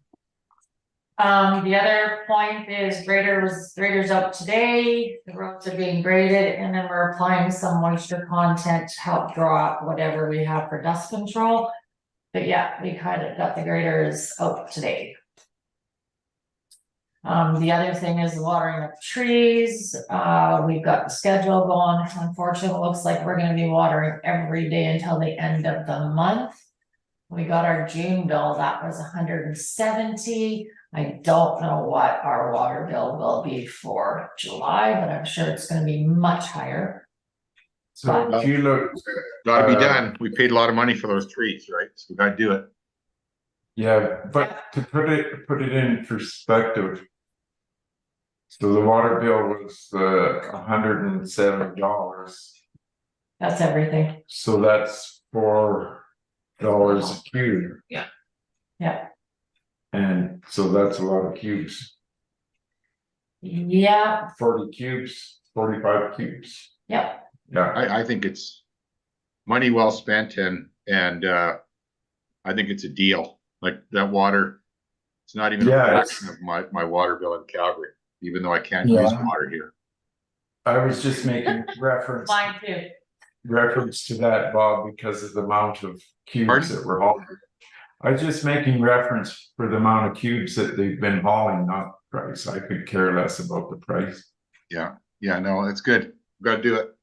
The other point is graders up today, the roads are being graded, and then we're applying some moisture content to help draw out whatever we have for dust control. But yeah, we kind of got the graders out today. The other thing is the watering of trees, we've got the schedule going, unfortunately, it looks like we're gonna be watering every day until the end of the month. We got our June bill, that was 170. I don't know what our water bill will be for July, but I'm sure it's gonna be much higher. So if you look, Gotta be Uh, done. We paid a lot of money for those trees, right? So we gotta do it. yeah, but to put it in perspective. So the water bill was $170. That's everything, So that's $4 a cube. yeah, And so that's a lot of cubes, yeah, 40 cubes, 45 cubes. yep, Yeah, I think it's money well spent and I think it's a deal. Like that water, it's not even a Yeah, fraction of my water bill in Calgary, even though I can't use Yeah. water here. I was just making reference mine too. to that, Bob, because of the amount of cubes Pardon? that we're hauling. I was just making reference for the amount of cubes that they've been hauling, not price. I could care less about the price. Yeah, no, it's good. Gotta do it.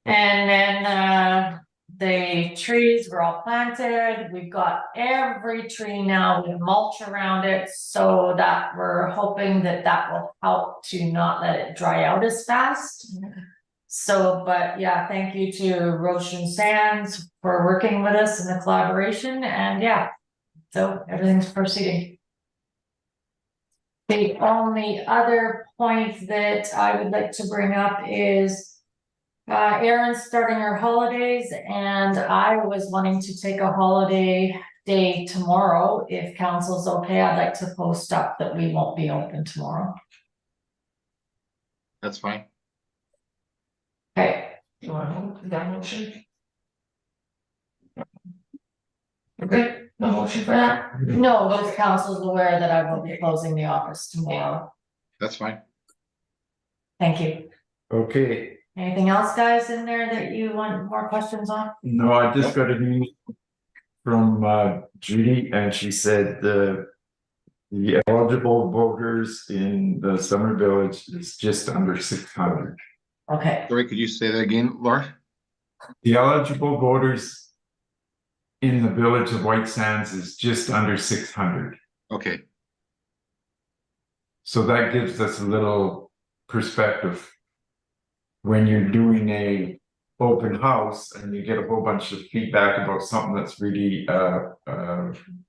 And then, the trees were all planted, we've got every tree now with mulch around it, so that we're hoping that that will help to not let it dry out as fast. So, but yeah, thank you to Roshan Sands for working with us in the collaboration, and yeah, so everything's proceeding. The only other point that I would like to bring up is Erin's starting her holidays, and I was wanting to take a holiday day tomorrow. If council's okay, I'd like to post up that we won't be open tomorrow. That's fine. Okay, You want to hold that motion? Okay, no motion for that? no, just council's aware that I will be closing the office tomorrow. That's fine. Thank you. Okay, Anything else, guys, in there that you want more questions on? no, I just got an email from Judy, and she said the eligible voters in the summer village is just under 600. Okay, Sorry, could you say that again, Laura? The eligible voters in the village of White Sands is just under 600. Okay, So that gives us a little perspective. When you're doing a open house and you get a whole bunch of feedback about something that's really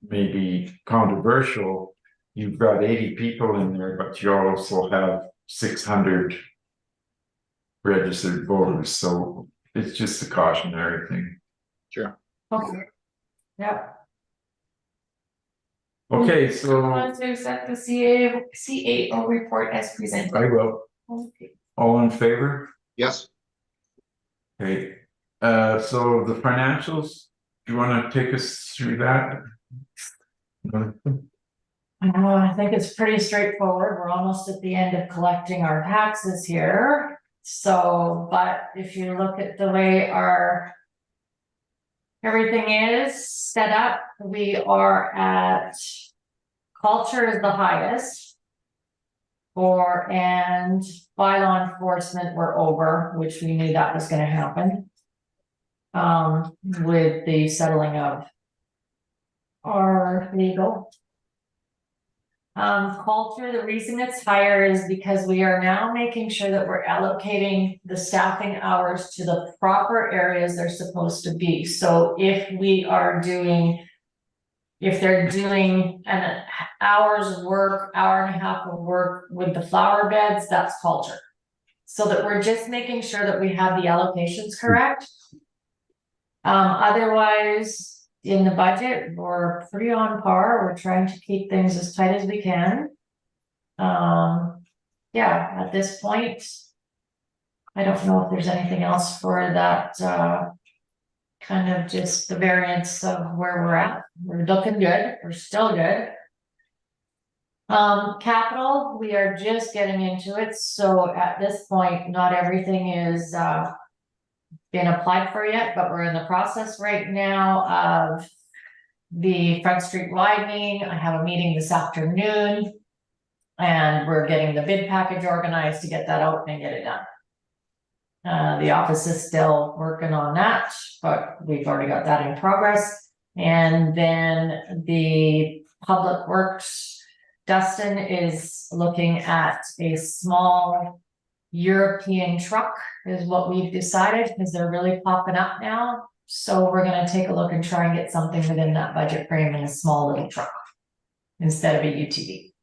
maybe controversial, you've got 80 people in there, but you also have 600 registered voters, so it's just a cautionary thing. Sure. Okay. Yep. Okay, I so want to accept the CAO report as presented. I will, Okay. all in favor? Yes, Okay, so the financials, do you wanna take us through that? I think it's pretty straightforward. We're almost at the end of collecting our taxes here. So, but if you look at the way our everything is set up, we are at culture is the highest. And bylaw enforcement, we're over, which we knew that was gonna happen. With the settling of our legal. Culture, the reason it's higher is because we are now making sure that we're allocating the staffing hours to the proper areas they're supposed to be. So if we are doing. If they're doing an hour's of work, hour and a half of work with the flower beds, that's culture. So that we're just making sure that we have the allocations correct. Otherwise, in the budget, we're pretty on par. We're trying to keep things as tight as we can. Yeah, at this point. I don't know if there's anything else for that, kind of just the variance of where we're at. We're looking good, we're still good. Capital, we are just getting into it, so at this point, not everything is been applied for yet, but we're in the process right now of the Front Street widening. I have a meeting this afternoon. And we're getting the bid package organized to get that out and get it done. The office is still working on that, but we've already got that in progress. And then the Public Works, Dustin is looking at a small European truck is what we've decided, because they're really popping up now. So we're gonna take a look and try and get something within that budget frame in a small little truck instead of a UTV.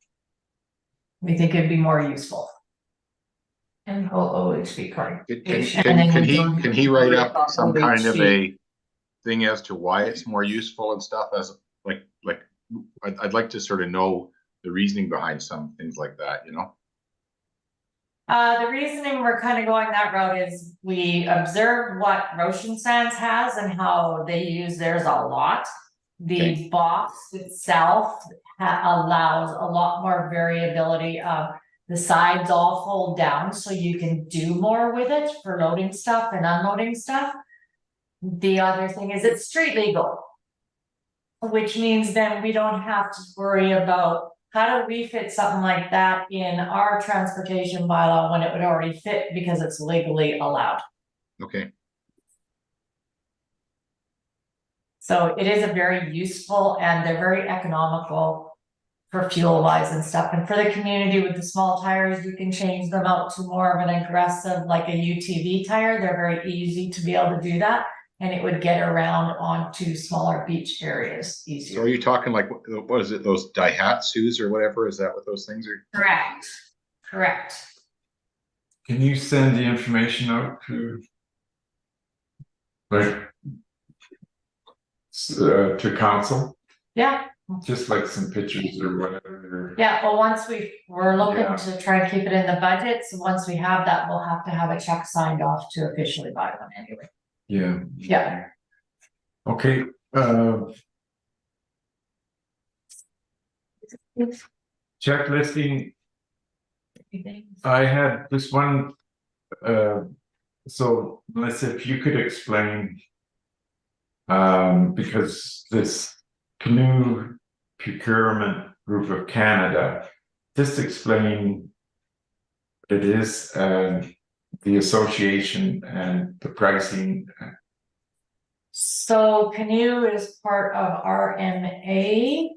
We think it'd be more useful. And OHV card. can he write up some kind of a thing as to why it's more useful and stuff, as like, I'd like to sort of know the reasoning behind some things like that, you know? The reasoning we're kind of going that route is we observed what Roshan Sands has and how they use theirs a lot. The box itself allows a lot more variability of the sides all fold down, so you can do more with it for loading stuff and unloading stuff. The other thing is it's street legal. Which means then we don't have to worry about how do we fit something like that in our transportation bylaw when it would already fit because it's legally allowed. Okay, So it is a very useful and they're very economical for fuel wise and stuff. And for the community with the small tires, you can change them out to more of an aggressive, like a UTV tire. They're very easy to be able to do that. And it would get around onto smaller beach areas so are easier. you talking like, what is it, those Daihatsus or whatever, is that what those things are? Correct. Correct. Can you send the information out to? Like. To council, Yeah. just like some pictures or whatever. Yeah, well, once we're looking Yeah. to try and keep it in the budget, so once we have that, we'll have to have a check signed off to officially buy one anyway. Yeah. Yeah. Okay, checklisting, I had this one, so Melissa, if you could explain. Because this canoe procurement group of Canada, just explain what it is and the association and the pricing. So Canoe is part of RMA,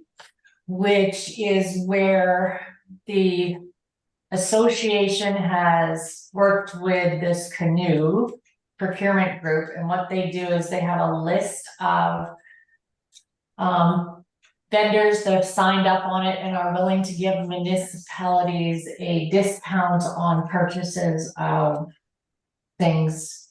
which is where the association has worked with this canoe procurement group, and what they do is they have a list of vendors that have signed up on it and are willing to give municipalities a discount on purchases of things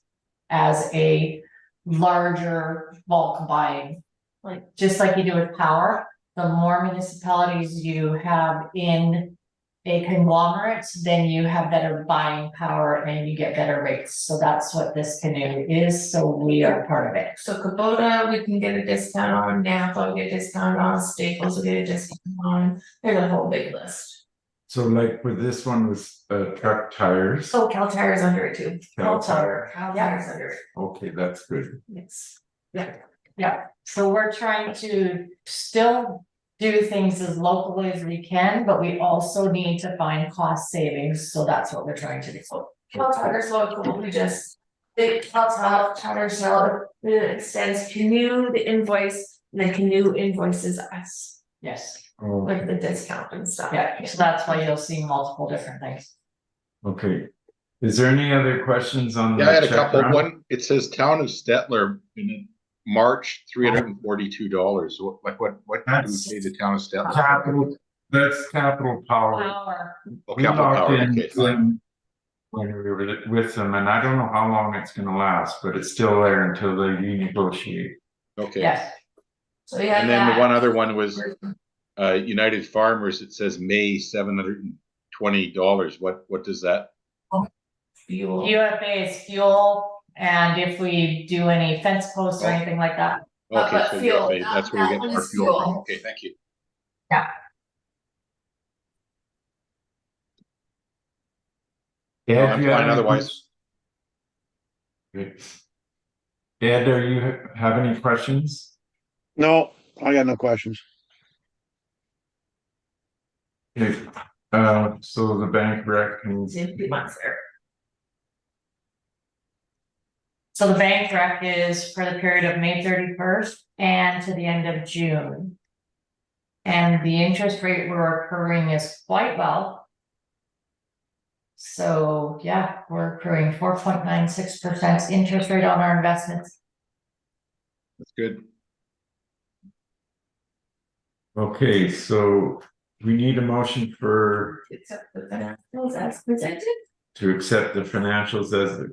as a larger bulk buying. Like, just like you do with power, the more municipalities you have in a conglomerate, then you have better buying power and you get better rates. So that's what this canoe is, so we are part of it. So Kubota, we can get a discount on, Napa, we get a discount on, Staples, we get a discount on, there's a whole big list. So like with this one was truck tires. Oh, Cal Tire's under it too. Cal Tire. Cal Tire's under it. Okay, that's good. It's, yeah. Yeah, so we're trying to still do things as locally as we can, but we also need to find cost savings, so that's what we're trying to do. Cal Tire's local, we just, Cal Tire sell, it extends Canoe, the invoice, and then Canoe invoices us Yes, with the discount and stuff. yeah, so that's why you'll see multiple different things. Okay. Is there any other questions on the Yeah, I had a check couple. round? One, it says Town of Stettler in March, $342. What do we That's- pay the Town of Stettler? Capital, that's capital power. Power, Oh, We Capital locked Power, in okay, fine. when we were with them, and I don't know how long it's gonna last, but it's still there until they renegotiate. Okay. yes, So we have And then the that. one other one was United Farmers, it says May $720. What does that? Fuel. UFA is fuel, and if we do any fence posts or Oh. anything like that, Okay, but so fuel, UFA, that's where you that get one more is fuel from. fuel. Okay, thank you. Ed, I'm do you have fine any otherwise. questions? Ed, do you have any questions? No, I got no questions. Okay, so the bank rec can, It's in 2 months there. so the bank rec is for the period of May 31st and to the end of June. And the interest rate we're accruing is quite well. So, yeah, we're accruing 4.96% interest rate on our investments. That's good. okay, so we need a motion Except the financials as presented. to accept the financials as I'll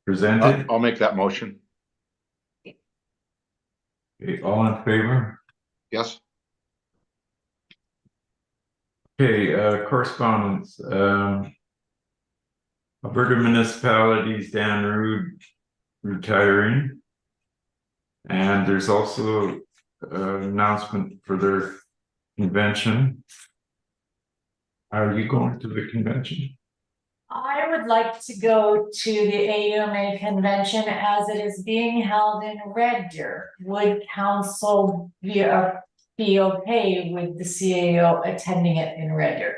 presented. I'll make that motion. Okay, all in favor? Yes, Okay, correspondence, Alberta municipalities, Dan Rude retiring. And there's also an announcement for their convention. Are you going to the convention? I would like to go to the AUMA convention as it is being held in Red Deer. Would council be okay with the CAO attending it in Red Deer?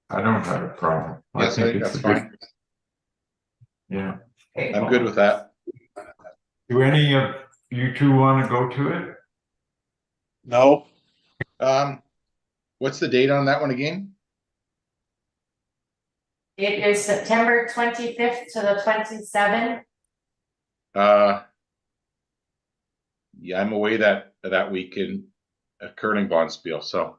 I don't have a problem. yes, I think it's that's a good- fine. Yeah. I'm good with that. Do any of you two want to go to it? No, What's the date on that one again? It is September 25th to the 27th. Yeah, I'm away that week in Curling Bonspiel, so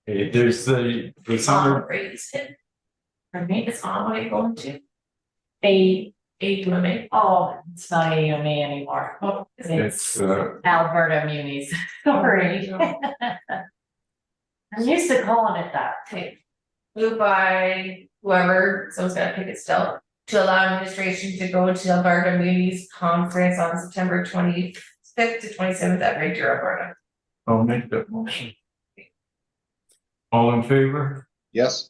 There's the summer, For me, It's on what are you going to? A, AUMA. oh, it's not AUMA anymore. it's, It's Alberta Munis, sorry. I'm used to calling it that. Okay. Moved by whoever, someone's gotta pick it still, to allow administration to go to Alberta Munis Conference on September 25th to 27th at Red Deer, Alberta. I'll make that motion. All in favor? yes,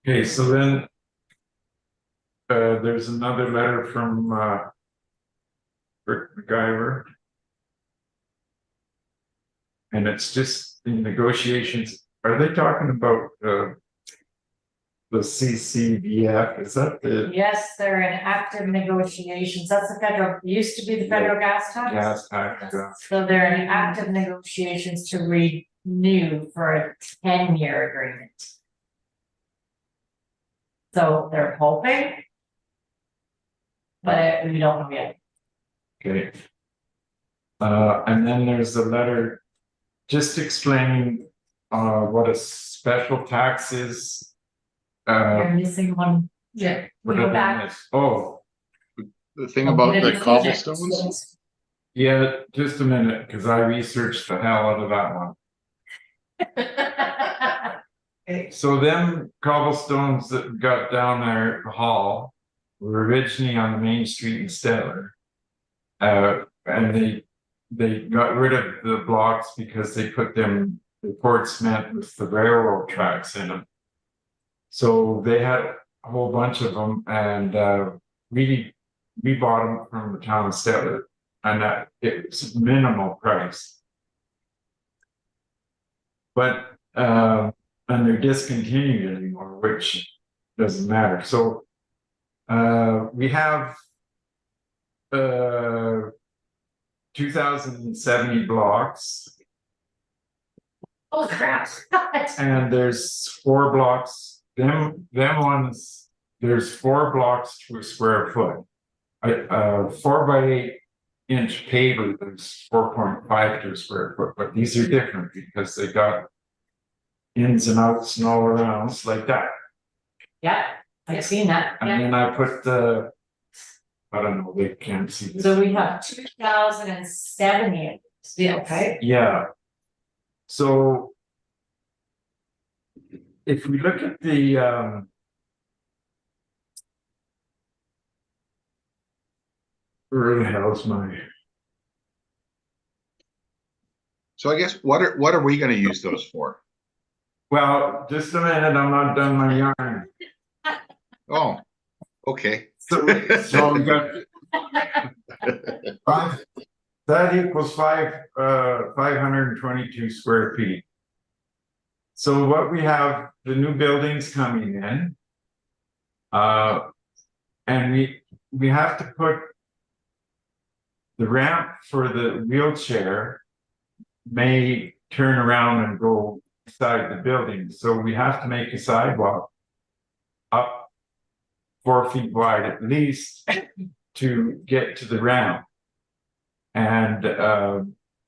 Okay, so then. There's another letter from Rick McIver. And it's just the negotiations, are they talking about the CCBF, is that the Yes, they're in active negotiations. That's the federal, used to be the federal gas tax. gas tax? So they're in active negotiations to renew for a 10-year agreement. So they're hoping but we don't know yet. Okay. And then there's a letter just explaining what a special tax is. You're missing one. Yeah. What Go did I back. miss? Oh, The thing about the cobblestones, yeah, just a minute, because I researched the hell out of that one. So them cobblestones that we got down there at the hall were originally on the main street in Stettler. And they got rid of the blocks because they put them, the poured cement with the railroad tracks in them. So they had a whole bunch of them, and we bought them from the town of Stettler, and that it's minimal price. But and they're discontinued anymore, which doesn't matter. So we have 2,070 blocks, Oh crap. and there's 4 blocks. Them ones, there's 4 blocks to a square foot. 4x8 inch paver, there's 4.5 to a square foot, but these are different because they got ins and outs and all arounds like that. Yeah, I've seen that, And yeah. then I put the, I don't know, they can't see this. So we have 2,070. Yeah. Okay. Yeah. So if we look at the where the hell's my, so I guess what are we gonna use those for? well, just a minute, I'm not done my yarn. Oh, okay. So we got 5, that equals 522 square feet. So what we have, the new buildings coming in. And we have to put the ramp for the wheelchair may turn around and go inside the building, so we have to make a sidewalk up 4 feet wide at least to get to the ramp. And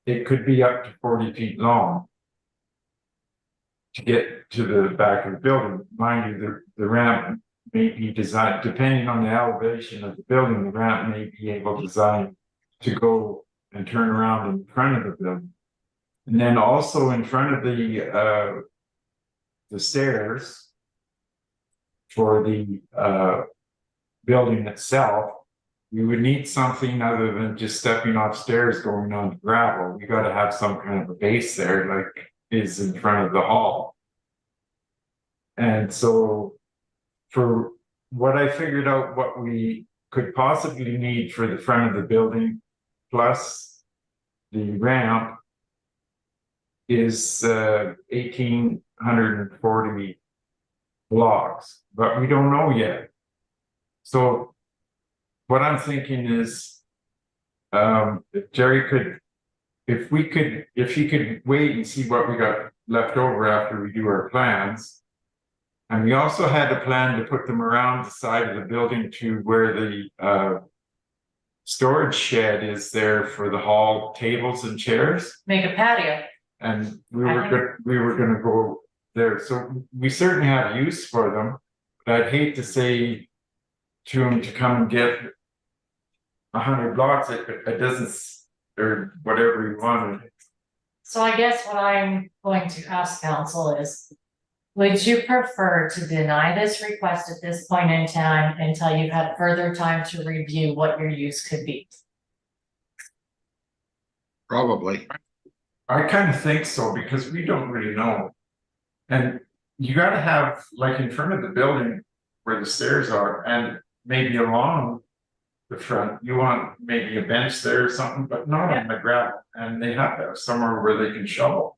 it could be up to 40 feet long to get to the back of the building. Mind you, the ramp may be designed, depending on the elevation of the building, the ramp may be able to design to go and turn around in front of the building. And then also in front of the stairs for the building itself, we would need something other than just stepping off stairs going on gravel. We got to have some kind of a base there, like is in front of the hall. And so for what I figured out, what we could possibly need for the front of the building plus the ramp is 1,840 blocks, but we don't know yet. So what I'm thinking is, if Jerry could, if he could wait and see what we got left over after we do our plans. And we also had a plan to put them around the side of the building to where the storage shed is there for the hall tables and chairs. Make a patio. And we were gonna go there, so we certainly have use for them, but I'd hate to say to them to come and get 100 blocks, it doesn't, or whatever you wanted. So I guess what I'm going to ask council is, would you prefer to deny this request at this point in time until you've had further time to review what your use could be? Probably. I kind of think so, because we don't really know. And you gotta have, like in front of the building where the stairs are, and maybe along the front, you want maybe a bench there or something, but not on the gravel. And they have to have somewhere where they can shovel.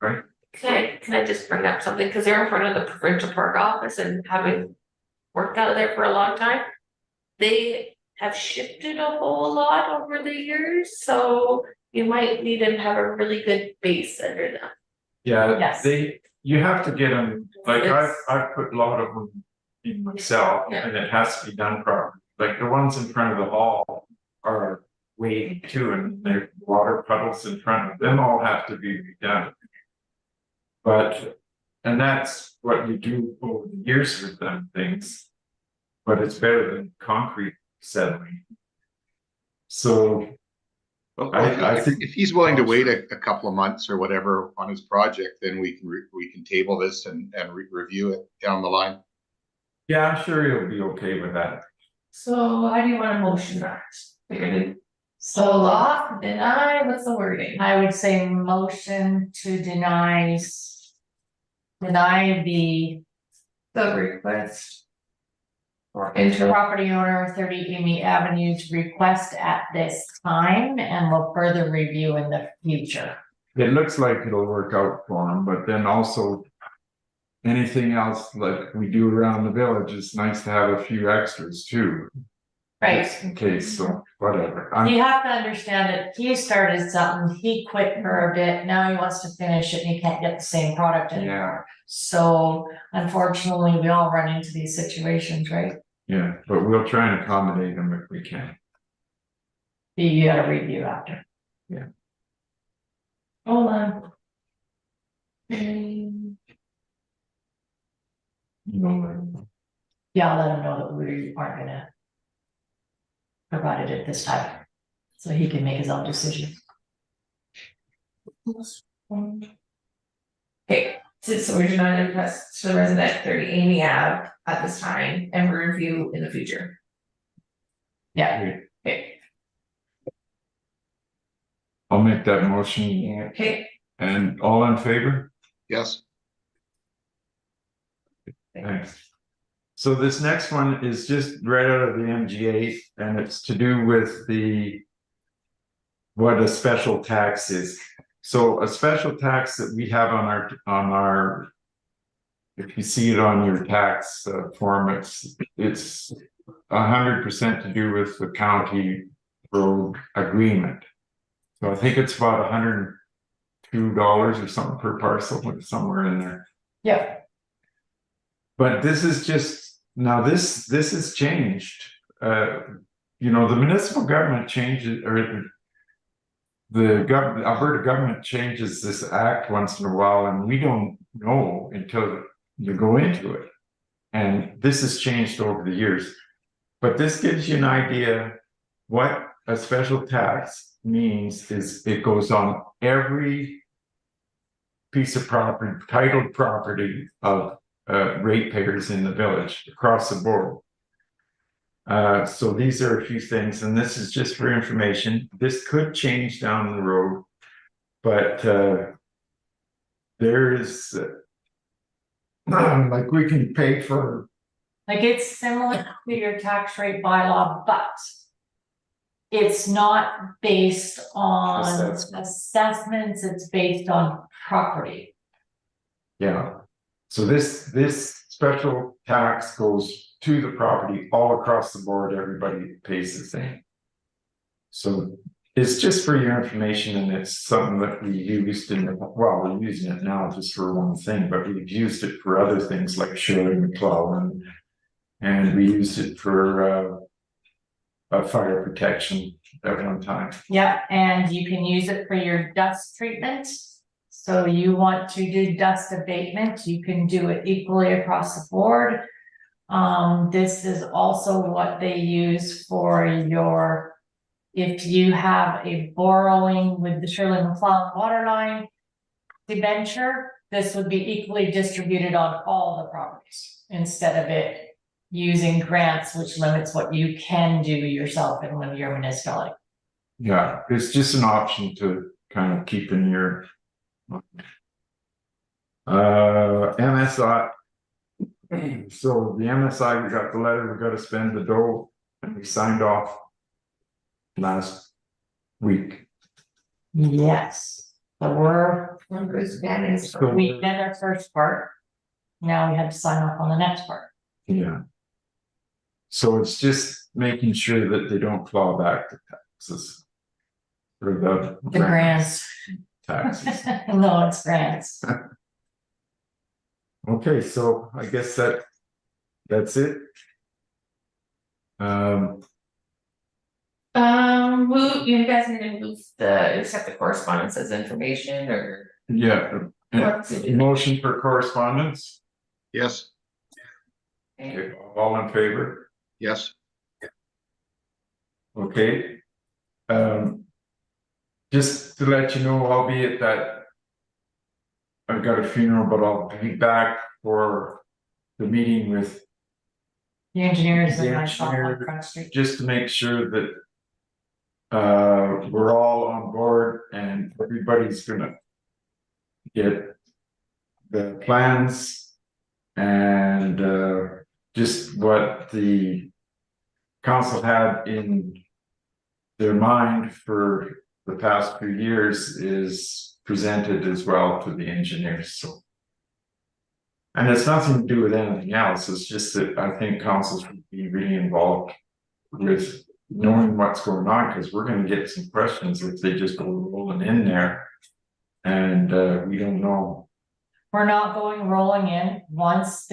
Right? Can I just bring up something, because they're in front of the provincial park office and having worked out of there for a long time. They have shifted a whole lot over the years, so you might need to have a really good base under them. Yeah, Yes. you have to get them, like It's- I've put a lot of them in myself, Yeah. and it has to be done properly. like the ones in front of the hall are waiting too, and there's water puddles in front of them, all have to be redone. But, and that's what you do over the years with them things. But it's better than concrete settling. So, Well, I if, think- if he's willing to wait a couple of months or whatever on his project, then we can table this and review it down the line. yeah, I'm sure he'll be okay with that. So how do you wanna motion that? So lock, deny, what's the wording? I would say motion to deny. Deny the The request. For interim, property owner 30 Amy Avenue's request at this time, and will further review in the future. It looks like it'll work out for him, but then also. Anything else like we do around the village, it's nice to have a few extras too. Just in case, so whatever. You have to understand that he started something, he quit for a bit, now he wants to finish it and he can't get the same product anymore. So unfortunately, we all run into these situations, right? Yeah, but we'll try and accommodate them if we can. You gotta review after. hold on. Yeah, I'll let him know that we aren't gonna provide it at this time, so he can make his own decision. Okay, so we're denying request to the resident 30 Amy Ave at this time and review in the future. Yeah, Okay, I'll make that motion okay, and all in favor? Yes, Thanks. So this next one is just right out of the MGA and it's to do with what a special tax is. So a special tax that we have on our. If you see it on your tax form, it's 100% to do with the county road agreement. So I think it's about $102 or something per parcel, somewhere in there. yeah, But this is just, now this has changed. You know, the municipal government changes, or Alberta government changes this act once in a while, and we don't know until you go into it. And this has changed over the years. But this gives you an idea what a special tax means is it goes on every piece of property, titled property of ratepayers in the village across the board. So these are a few things, and this is just for information. This could change down the road, but there is like we can pay for. like it's similar to your tax rate bylaw, but it's not based on assessments, it's based on property. Yeah, so this special tax goes to the property all across the board, everybody pays the same. So it's just for your information, and it's something that we used well, we're using it now just for one thing, but we've used it for other things like Shirley McClellan. And we used it for fire protection at one time. Yeah, and you can use it for your dust treatment. So you want to do dust abatement, you can do it equally across the board. This is also what they use for your, if you have a borrowing with the Shirley McLeod water line debenture, this would be equally distributed on all the properties instead of it using grants, which limits what you can do yourself in one of your municipality. Yeah, it's just an option to kind of keep in your. MSI. So the MSI, we got the letter, we got to spend the dough, and we signed off last week. Yes, so So we did our first part. Now we have to sign off on the next part. yeah. So it's just making sure that they don't claw back the taxes. Or The grants. taxes. No, it's grants. Okay, so I guess that's it. You guys need to move accept the correspondence as information or yeah, what's it? motion for correspondence, Yes, okay, all in favor? yes, Okay. Just to let you know, albeit that I've got a funeral, but I'll be back for the meeting with, The engineers The and myself on engineer- Front Street. just to make sure that we're all on board and everybody's gonna get the plans and just what the council had in their mind for the past few years is presented as well to the engineers, so. And it's nothing to do with anything else, it's just that I think council should be really involved with knowing what's going on, because we're gonna get some questions if they just go rolling in there. And we don't know. We're not going rolling in, once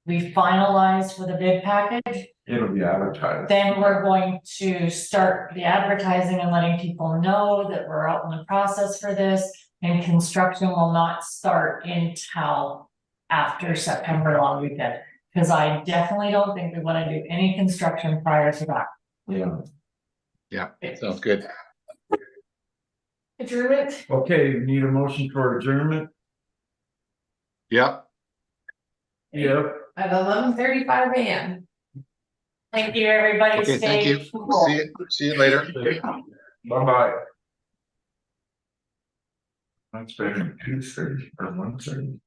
we finalize for the bid package, It'll be advertised. then we're going to start the advertising and letting people know that we're out in the process for this. And construction will not start until after September long weekend, because I definitely don't think we wanna do any construction prior to that. Yeah, sounds good. Adjournment? okay, we need a motion for adjournment. Yeah, Yep. At 11:35 AM. Thank you, everybody, okay, thank stay you. cool. See you later. Bye bye. That's better than 2:30 or 1:30.